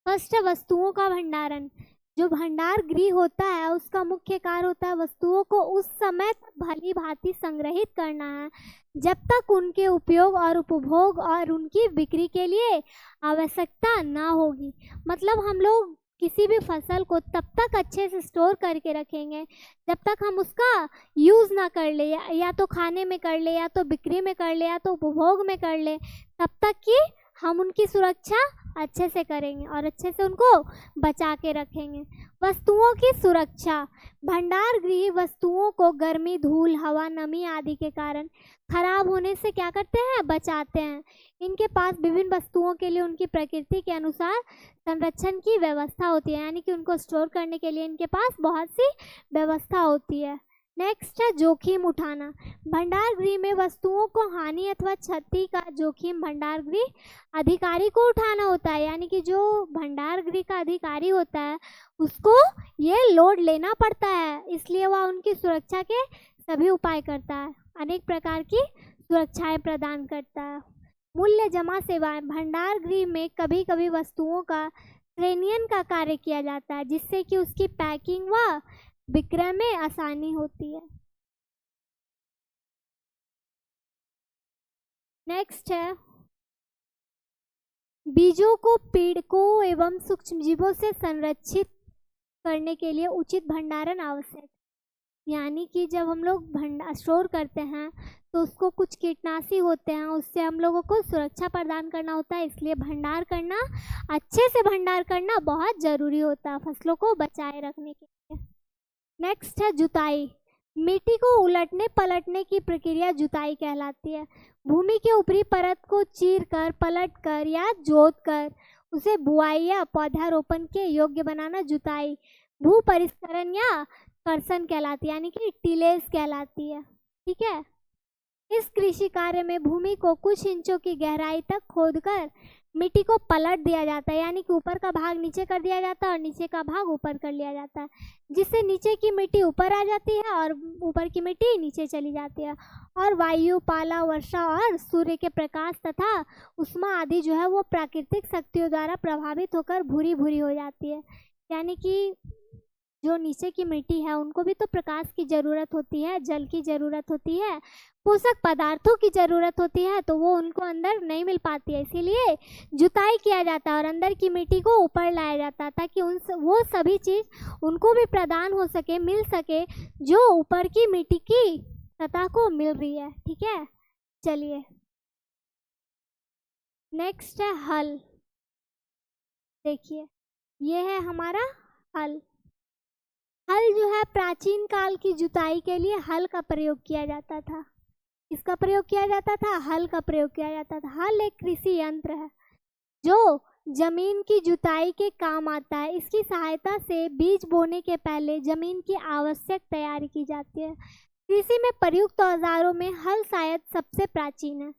फर्स्ट है वस्तुओं का भंडारण। जो भंडार गृह होता है उसका मुख्य कार्य होता है वस्तुओं को उस समय भली भांति संग्रहित करना है जब तक उनके उपयोग और उपभोग और उनकी बिक्री के लिए आवश्यकता ना होगी। मतलब हम लोग किसी भी फसल को तब तक अच्छे से स्टोर करके रखेंगे जब तक हम उसका यूज़ ना कर ले, या तो खाने में कर ले, या तो बिक्री में कर ले, या तो उपभोग में कर ले, तब तक कि हम उनकी सुरक्षा अच्छे से करेंगे और अच्छे से उनको बचा के रखेंगे। वस्तुओं की सुरक्षा। भंडार गृह वस्तुओं को गर्मी, धूल, हवा, नमी आदि के कारण खराब होने से क्या करते हैं, बचाते हैं। इनके पास विभिन्न वस्तुओं के लिए उनकी प्रकृति के अनुसार संरक्षण की व्यवस्था होती है, यानी कि उनको स्टोर करने के लिए इनके पास बहुत सी व्यवस्था होती है। नेक्स्ट है जोखिम उठाना। भंडार गृह में वस्तुओं को हानि अथवा क्षति का जोखिम भंडार गृह अधिकारी को उठाना होता है। यानी कि जो भंडार गृह का अधिकारी होता है उसको ये लोड लेना पड़ता है, इसलिए वह उनकी सुरक्षा के सभी उपाय करता है। अनेक प्रकार की सुरक्षाएं प्रदान करता है। मूल्य जमा सेवाएं, भंडार गृह में कभी कभी वस्तुओं का श्रेणीयन का कार्य किया जाता है जिससे कि उसकी पैकिंग व विक्रय में आसानी होती है। नेक्स्ट है बीजों को पीड़कों एवं सूक्ष्म जीवों से संरक्षित करने के लिए उचित भंडारण आवश्यक। यानी कि जब हम लोग स्टोर करते हैं तो उसको कुछ कीटनाशी होते हैं, उससे हम लोगों को सुरक्षा प्रदान करना होता है, इसलिए भंडार करना, अच्छे से भंडार करना बहुत ज़रूरी होता है फसलों को बचाए रखने के लिए। नेक्स्ट है जुताई। मिट्टी को उलटने पलटने की प्रक्रिया जुताई कहलाती है। भूमि के ऊपरी परत को चीरकर, पलटकर या जोतकर उसे बुआई या पौधारोपण के योग्य बनाना जुताई, भू परिष्करण या कर्षण कहलाती है, यानी कि टिलेज कहलाती है। ठीक है, इस कृषि कार्य में भूमि को कुछ इंचों की गहराई तक खोदकर मिट्टी को पलट दिया जाता है, यानी कि ऊपर का भाग नीचे कर दिया जाता है और नीचे का भाग ऊपर कर लिया जाता है, जिससे नीचे की मिट्टी ऊपर आ जाती है और ऊपर की मिट्टी नीचे चली जाती है। और वायु, पाला, वर्षा और सूर्य के प्रकाश तथा उष्मा आदि जो है वो प्राकृतिक शक्तियों द्वारा प्रभावित होकर भूरी भूरी हो जाती है। यानी कि जो नीचे की मिट्टी है उनको भी तो प्रकाश की ज़रूरत होती है, जल की ज़रूरत होती है, पोषक पदार्थों की ज़रूरत होती है, तो वो उनको अंदर नहीं मिल पाती है, इसीलिए जुताई किया जाता है और अंदर की मिट्टी को ऊपर लाया जाता है ताकि वो सभी चीज़ उनको भी प्रदान हो सके, मिल सके जो ऊपर की मिट्टी की सतह को मिल रही है। ठीक है, चलिए नेक्स्ट है हल। देखिए ये है हमारा हल। हल जो है प्राचीन काल की जुताई के लिए हल का प्रयोग किया जाता था। इसका प्रयोग किया जाता था, हल का प्रयोग किया जाता था। हल एक कृषि यंत्र है जो जमीन की जुताई के काम आता है। इसकी सहायता से बीज बोने के पहले जमीन की आवश्यक तैयारी की जाती है। कृषि में प्रयुक्त औजारों में हल शायद सबसे प्राचीन है।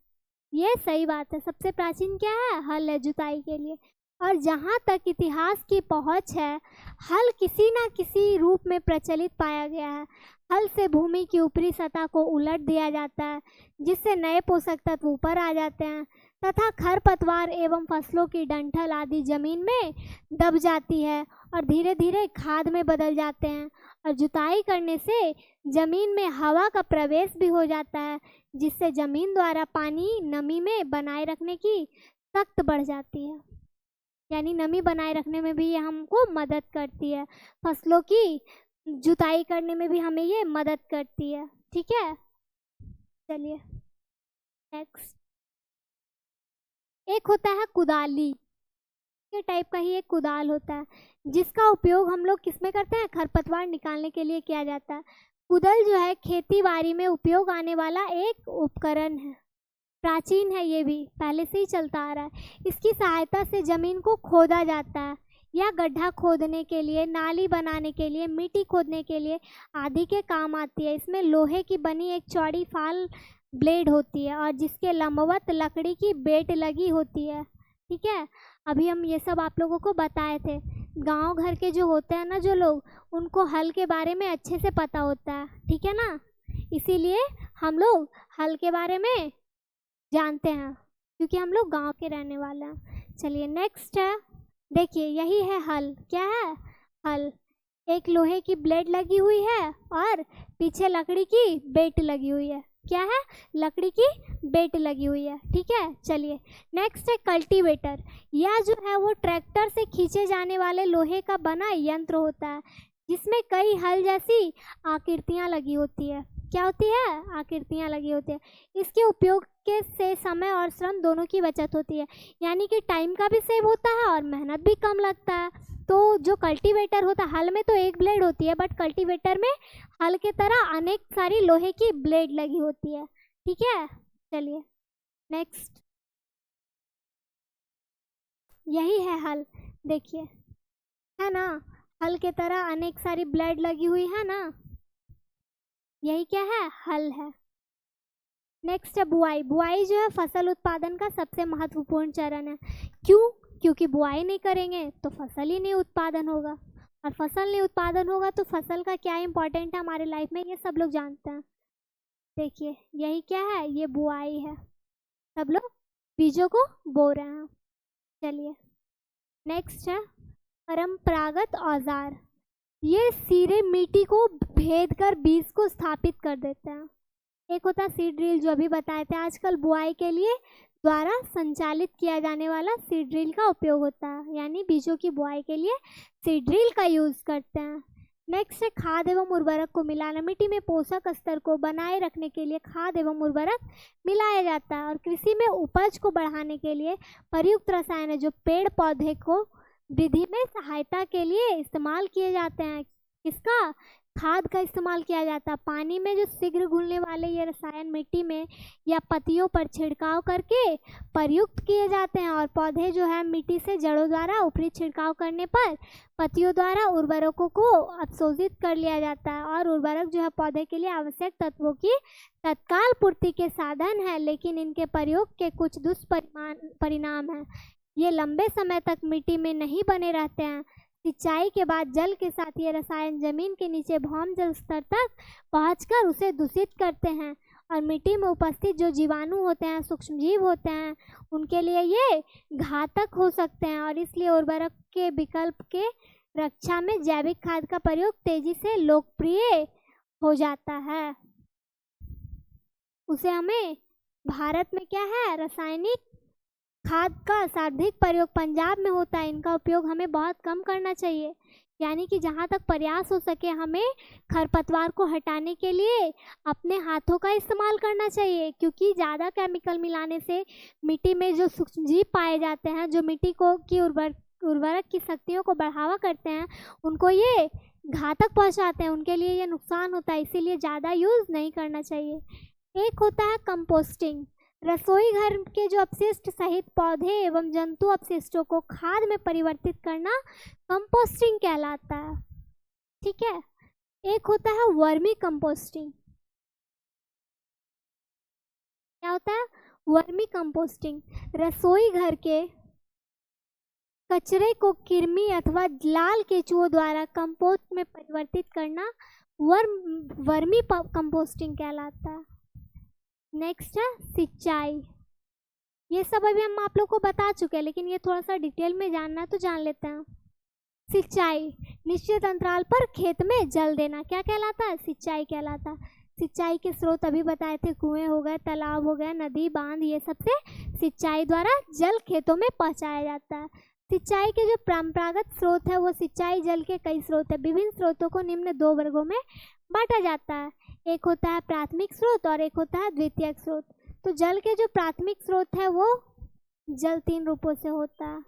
ये सही बात है, सबसे प्राचीन क्या है? हल है जुताई के लिए। और जहाँ तक इतिहास की पहुँच है, हल किसी न किसी रूप में प्रचलित पाया गया है। हल से भूमि की ऊपरी सतह को उलट दिया जाता है जिससे नए पोषक तत्व ऊपर आ जाते हैं तथा खरपतवार एवं फसलों की डंठल आदि जमीन में दब जाती है और धीरे धीरे खाद में बदल जाते हैं। और जुताई करने से जमीन में हवा का प्रवेश भी हो जाता है जिससे जमीन द्वारा पानी नमी में बनाए रखने की शक्ति बढ़ जाती है। यानी नमी बनाए रखने में भी ये हमको मदद करती है, फसलों की जुताई करने में भी हमें ये मदद करती है। ठीक है, चलिए नेक्स्ट। एक होता है कुदाली, के टाइप का ही एक कुदाल होता है जिसका उपयोग हम लोग किस में करते हैं? खरपतवार निकालने के लिए किया जाता है। कुदाल जो है खेती बाड़ी में उपयोग आने वाला एक उपकरण है। प्राचीन है, ये भी पहले से ही चलता आ रहा है। इसकी सहायता से जमीन को खोदा जाता है या गड्ढा खोदने के लिए, नाली बनाने के लिए, मिट्टी खोदने के लिए आदि के काम आती है। इसमें लोहे की बनी एक चौड़ी फाल ब्लेड होती है और जिसके लंबवत लकड़ी की बेट लगी होती है। ठीक है, अभी हम ये सब आप लोगों को बताए थे। गांव घर के जो होते हैं ना जो लोग, उनको हल के बारे में अच्छे से पता होता है। ठीक है ना, इसीलिए हम लोग हल के बारे में जानते हैं क्योंकि हम लोग गांव के रहने वाले हैं। चलिए नेक्स्ट है, देखिए यही है हल। क्या है? हल। एक लोहे की ब्लेड लगी हुई है और पीछे लकड़ी की बेट लगी हुई है। क्या है? लकड़ी की बेट लगी हुई है। ठीक है, चलिए नेक्स्ट है कल्टीवेटर। यह जो है वो ट्रैक्टर से खींचे जाने वाले लोहे का बना यंत्र होता है जिसमें कई हल जैसी आकृतियाँ लगी होती है। क्या होती है? आकृतियाँ लगी होती है। इसके उपयोग के से समय और श्रम दोनों की बचत होती है, यानी कि टाइम का भी सेव होता है और मेहनत भी कम लगता है। तो जो कल्टीवेटर होता है, हल में तो एक ब्लेड होती है बट कल्टीवेटर में हल के तरह अनेक सारी लोहे की ब्लेड लगी होती है। ठीक है, चलिए नेक्स्ट। यही है हल, देखिए है ना, हल के तरह अनेक सारी ब्लेड लगी हुई है ना, यही क्या है? हल है। नेक्स्ट है बुआई। बुआई जो है फसल उत्पादन का सबसे महत्वपूर्ण चरण है। क्यों? क्योंकि बुआई नहीं करेंगे तो फसल ही नहीं उत्पादन होगा, और फसल नहीं उत्पादन होगा तो फसल का क्या इम्पोर्टेंट है हमारे लाइफ में, ये सब लोग जानते हैं। देखिए यही क्या है, ये बुआई है, सब लोग बीजों को बो रहे हैं। चलिए नेक्स्ट है परंपरागत औजार। ये सीधे मिट्टी को भेद कर बीज को स्थापित कर देते हैं। एक होता है सीड ड्रिल, जो अभी बताए थे, आजकल बुआई के लिए द्वारा संचालित किया जाने वाला सीड ड्रिल का उपयोग होता है, यानी बीजों की बुआई के लिए सीड ड्रिल का यूज़ करते हैं। नेक्स्ट है खाद एवं उर्वरक को मिलाना। मिट्टी में पोषक स्तर को बनाए रखने के लिए खाद एवं उर्वरक मिलाया जाता है। और कृषि में उपज को बढ़ाने के लिए प्रयुक्त रसायन है जो पेड़ पौधे को वृद्धि में सहायता के लिए इस्तेमाल किए जाते हैं। किसका? खाद का इस्तेमाल किया जाता है। पानी में जो शीघ्र घुलने वाले ये रसायन मिट्टी में या पत्तियों पर छिड़काव करके प्रयुक्त किए जाते हैं। और पौधे जो है मिट्टी से जड़ों द्वारा ऊपरी छिड़काव करने पर पत्तियों द्वारा उर्वरकों को अवशोषित कर लिया जाता है। और उर्वरक जो है पौधे के लिए आवश्यक तत्वों की तत्काल पूर्ति के साधन है, लेकिन इनके प्रयोग के कुछ दुष्परिणाम हैं। ये लंबे समय तक मिट्टी में नहीं बने रहते हैं। सिंचाई के बाद जल के साथ ये रसायन जमीन के नीचे भौम जल स्तर तक पहुंचकर उसे दूषित करते हैं। और मिट्टी में उपस्थित जो जीवाणु होते हैं, सूक्ष्मजीव होते हैं, उनके लिए ये घातक हो सकते हैं। और इसलिए उर्वरक के विकल्प के रक्षा में जैविक खाद का प्रयोग तेजी से लोकप्रिय हो जाता है। उसे हमें भारत में क्या है, रासायनिक खाद का सर्वाधिक प्रयोग पंजाब में होता है। इनका उपयोग हमें बहुत कम करना चाहिए, यानी कि जहाँ तक प्रयास हो सके हमें खरपतवार को हटाने के लिए अपने हाथों का इस्तेमाल करना चाहिए। क्योंकि ज़्यादा केमिकल मिलाने से मिट्टी में जो सूक्ष्मजीव पाए जाते हैं, जो मिट्टी को की उर्वरक की शक्तियों को बढ़ावा करते हैं, उनको ये घातक पहुँचाते हैं, उनके लिए ये नुकसान होता है। इसीलिए ज़्यादा यूज़ नहीं करना चाहिए। एक होता है कंपोस्टिंग। रसोई घर के जो अपशिष्ट सहित पौधे एवं जंतु अपशिष्टों को खाद में परिवर्तित करना कंपोस्टिंग कहलाता है। ठीक है। एक होता है वर्मी कंपोस्टिंग। क्या होता है? Vermi composting. रसोई घर के कचरे को कृमि अथवा लाल केंचुओं द्वारा कंपोस्ट में परिवर्तित करना वर्मी कंपोस्टिंग कहलाता है। नेक्स्ट है सिंचाई। ये सब अभी हम आप लोग को बता चुके हैं, लेकिन ये थोड़ा सा डिटेल में जानना है तो जान लेते हैं। सिंचाई निश्चित अंतराल पर खेत में जल देना क्या कहलाता है? सिंचाई कहलाता है। सिंचाई के स्रोत अभी बताए थे, कुएं हो गए, तालाब हो गए, नदी, बांध, ये सब से सिंचाई द्वारा जल खेतों में पहुंचाया जाता है। सिंचाई के जो परंपरागत स्रोत है वो सिंचाई जल के कई स्रोत है। विभिन्न स्रोतों को निम्न दो वर्गों में बांटा जाता है। एक होता है प्राथमिक स्रोत और एक होता है द्वितीयक स्रोत। तो जल के जो प्राथमिक स्रोत है वो जल 3 रूपों से होता है।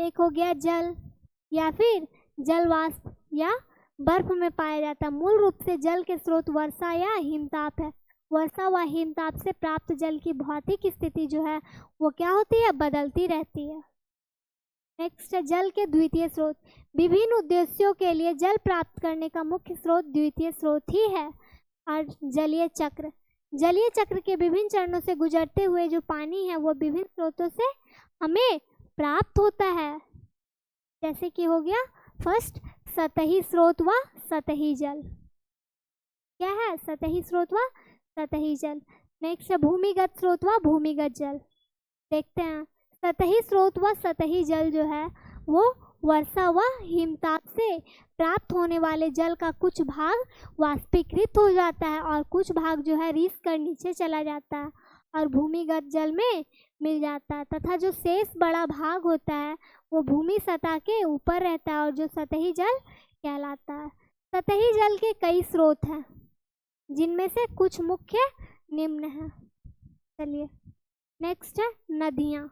एक हो गया जल, या फिर जल वाष्प या बर्फ में पाया जाता है। मूल रूप से जल के स्रोत वर्षा या हिमताप है। वर्षा व हिमताप से प्राप्त जल की भौतिक स्थिति जो है वो क्या होती है? बदलती रहती है। नेक्स्ट है जल के द्वितीय स्रोत। विभिन्न उद्देश्यों के लिए जल प्राप्त करने का मुख्य स्रोत द्वितीय स्रोत ही है। और जलीय चक्र। जलीय चक्र के विभिन्न चरणों से गुजरते हुए जो पानी है वो विभिन्न स्रोतों से हमें प्राप्त होता है। जैसे कि हो गया फर्स्ट सतही स्रोत व सतही जल। क्या है? सतही स्रोत व सतही जल। नेक्स्ट है भूमिगत स्रोत व भूमिगत जल। देखते हैं सतही स्रोत व सतही जल जो है वो वर्षा व हिमताप से प्राप्त होने वाले जल का कुछ भाग वाष्पीकृत हो जाता है और कुछ भाग जो है रिस कर नीचे चला जाता है और भूमिगत जल में मिल जाता है, तथा जो शेष बड़ा भाग होता है वो भूमि सतह के ऊपर रहता है और जो सतही जल कहलाता है। सतही जल के कई स्रोत हैं जिनमें से कुछ मुख्य निम्न हैं। चलिए नेक्स्ट है नदियाँ।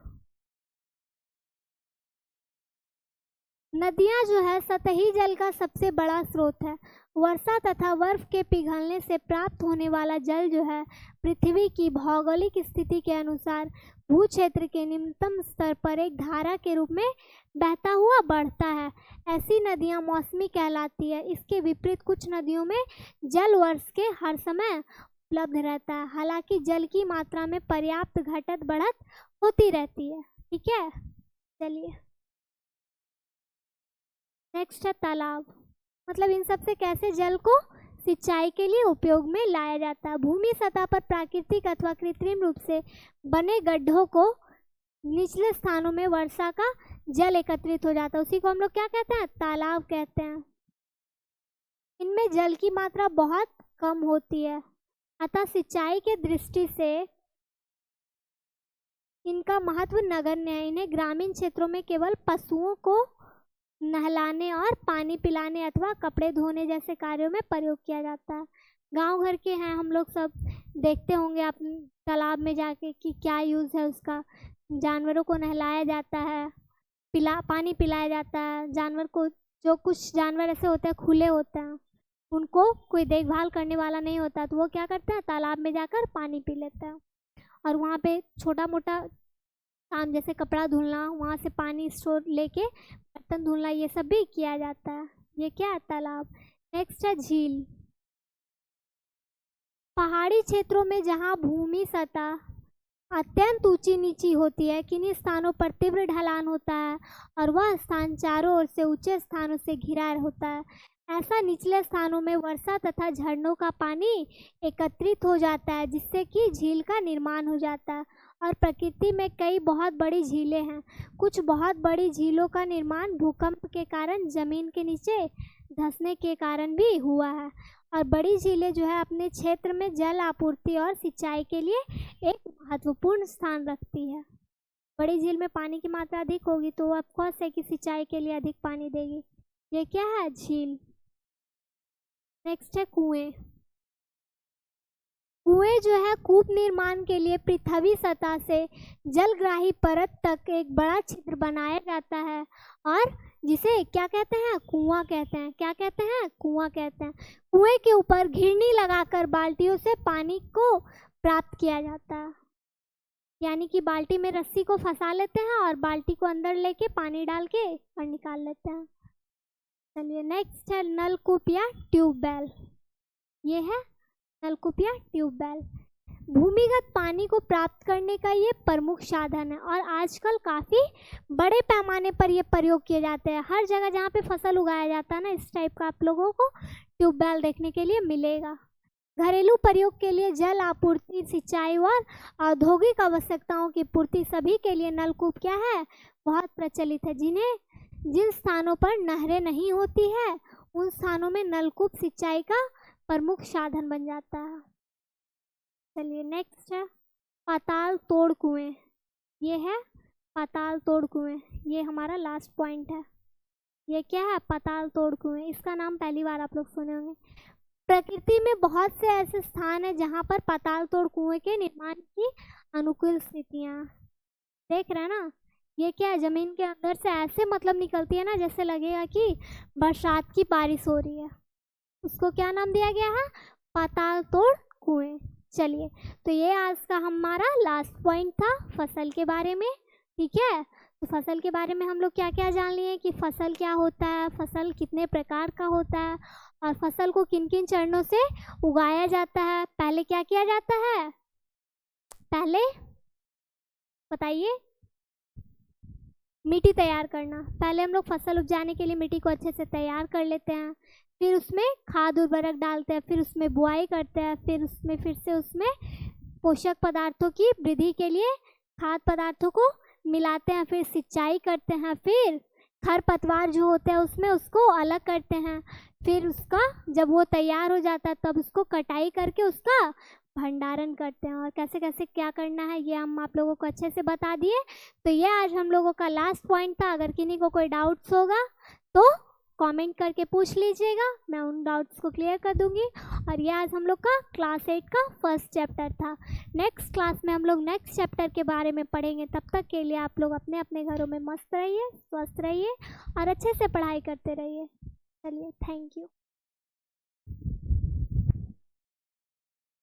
नदियाँ जो है सतही जल का सबसे बड़ा स्रोत है। वर्षा तथा बर्फ के पिघलने से प्राप्त होने वाला जल जो है पृथ्वी की भौगोलिक स्थिति के अनुसार भू क्षेत्र के निम्नतम स्तर पर एक धारा के रूप में बहता हुआ बढ़ता है। ऐसी नदियाँ मौसमी कहलाती है। इसके विपरीत कुछ नदियों में जल वर्ष के हर समय उपलब्ध रहता है। हालांकि जल की मात्रा में पर्याप्त घटत बढ़त होती रहती है। ठीक है। चलिए नेक्स्ट है तालाब। मतलब इन सब से कैसे जल को सिंचाई के लिए उपयोग में लाया जाता है। भूमि सतह पर प्राकृतिक अथवा कृत्रिम रूप से बने गड्ढों को निचले स्थानों में वर्षा का जल एकत्रित हो जाता है, उसी को हम लोग क्या कहते हैं, तालाब कहते हैं। इनमें जल की मात्रा बहुत कम होती है, अतः सिंचाई के दृष्टि से इनका महत्व नगण्य है। इन्हें ग्रामीण क्षेत्रों में केवल पशुओं को नहलाने और पानी पिलाने अथवा कपड़े धोने जैसे कार्यों में प्रयोग किया जाता है। गांव घर के हैं हम लोग, सब देखते होंगे आप तालाब में जाके कि क्या यूज़ है उसका। जानवरों को नहलाया जाता है, पानी पिलाया जाता है। जानवर को, जो कुछ जानवर ऐसे होते हैं खुले होते हैं, उनको कोई देखभाल करने वाला नहीं होता, तो वो क्या करते हैं, तालाब में जाकर पानी पी लेते हैं। और वहाँ पे छोटा मोटा काम जैसे कपड़ा धुलना, वहाँ से पानी स्टोर लेके बर्तन धुलना, ये सब भी किया जाता है। ये क्या है, तालाब। नेक्स्ट है झील। पहाड़ी क्षेत्रों में जहाँ भूमि सतह अत्यंत ऊंची नीची होती है, किन्हीं स्थानों पर तीव्र ढलान होता है और वह स्थान चारों ओर से ऊंचे स्थानों से घिरा होता है। ऐसा निचले स्थानों में वर्षा तथा झरनों का पानी एकत्रित हो जाता है, जिससे कि झील का निर्माण हो जाता है। और प्रकृति में कई बहुत बड़ी झीलें हैं। कुछ बहुत बड़ी झीलों का निर्माण भूकंप के कारण जमीन के नीचे धंसने के कारण भी हुआ है। और बड़ी झीलें जो है अपने क्षेत्र में जल आपूर्ति और सिंचाई के लिए एक महत्वपूर्ण स्थान रखती है। बड़ी झील में पानी की मात्रा अधिक होगी तो ऑफ कोर्स है कि सिंचाई के लिए अधिक पानी देगी। ये क्या है, झील। नेक्स्ट है कुएं। कुएं जो है कूप निर्माण के लिए पृथ्वी सतह से जलग्राही परत तक एक बड़ा छिद्र बनाया जाता है और जिसे क्या कहते हैं, कुआं कहते हैं। क्या कहते हैं, कुआं कहते हैं। कुएं के ऊपर घिरनी लगाकर बाल्टियों से पानी को प्राप्त किया जाता है, यानी कि बाल्टी में रस्सी को फंसा लेते हैं और बाल्टी को अंदर लेके पानी डाल के और निकाल लेते हैं। चलिए नेक्स्ट है नलकूप या ट्यूबवेल। ये है नलकूप या ट्यूबवेल। भूमिगत पानी को प्राप्त करने का ये प्रमुख साधन है और आजकल काफ़ी बड़े पैमाने पर ये प्रयोग किए जाते हैं। हर जगह जहाँ पे फसल उगाया जाता है ना, इस टाइप का आप लोगों को ट्यूबवेल देखने के लिए मिलेगा। घरेलू प्रयोग के लिए जल आपूर्ति, सिंचाई और औद्योगिक आवश्यकताओं की पूर्ति सभी के लिए नलकूप क्या है, बहुत प्रचलित है। जिन स्थानों पर नहरें नहीं होती है उन स्थानों में नलकूप सिंचाई का प्रमुख साधन बन जाता है। चलिए नेक्स्ट है पाताल तोड़ कुएं। ये है पाताल तोड़ कुएं, ये हमारा लास्ट पॉइंट है। ये क्या है, पाताल तोड़ कुएं। इसका नाम पहली बार आप लोग सुने होंगे। प्रकृति में बहुत से ऐसे स्थान हैं जहां पर पाताल तोड़ कुएं के निर्माण की अनुकूल स्थितियां देख रहे हैं ना। ये क्या है, जमीन के अंदर से ऐसे मतलब निकलती है ना, जैसे लगेगा कि बरसात की बारिश हो रही है। उसको क्या नाम दिया गया है, पाताल तोड़ कुएं। चलिए, तो ये आज का हमारा लास्ट पॉइंट था फसल के बारे में। ठीक है, तो फसल के बारे में हम लोग क्या क्या जान लिए कि फसल क्या होता है, फसल कितने प्रकार का होता है और फसल को किन किन चरणों से उगाया जाता है। पहले क्या किया जाता है, पहले बताइए, मिट्टी तैयार करना। पहले हम लोग फसल उपजाने के लिए मिट्टी को अच्छे से तैयार कर लेते हैं, फिर उसमें खाद उर्वरक डालते हैं, फिर उसमें बुआई करते हैं, फिर से उसमें पोषक पदार्थों की वृद्धि के लिए खाद पदार्थों को मिलाते हैं, फिर सिंचाई करते हैं, फिर खरपतवार जो होते हैं उसमें उसको अलग करते हैं, फिर उसका जब वो तैयार हो जाता है तब उसको कटाई करके उसका भंडारण करते हैं। और कैसे कैसे क्या करना है ये हम आप लोगों को अच्छे से बता दिए। तो ये आज हम लोगों का लास्ट पॉइंट था। अगर किन्हीं को कोई डाउट्स होगा तो कमेंट करके पूछ लीजिएगा, मैं उन डाउट्स को क्लियर कर दूंगी। और ये आज हम लोग का क्लास 8 का फर्स्ट चैप्टर था। नेक्स्ट क्लास में हम लोग नेक्स्ट चैप्टर के बारे में पढ़ेंगे। तब तक के लिए आप लोग अपने अपने घरों में मस्त रहिए, स्वस्थ रहिए और अच्छे से पढ़ाई करते रहिए। चलिए, थैंक यू।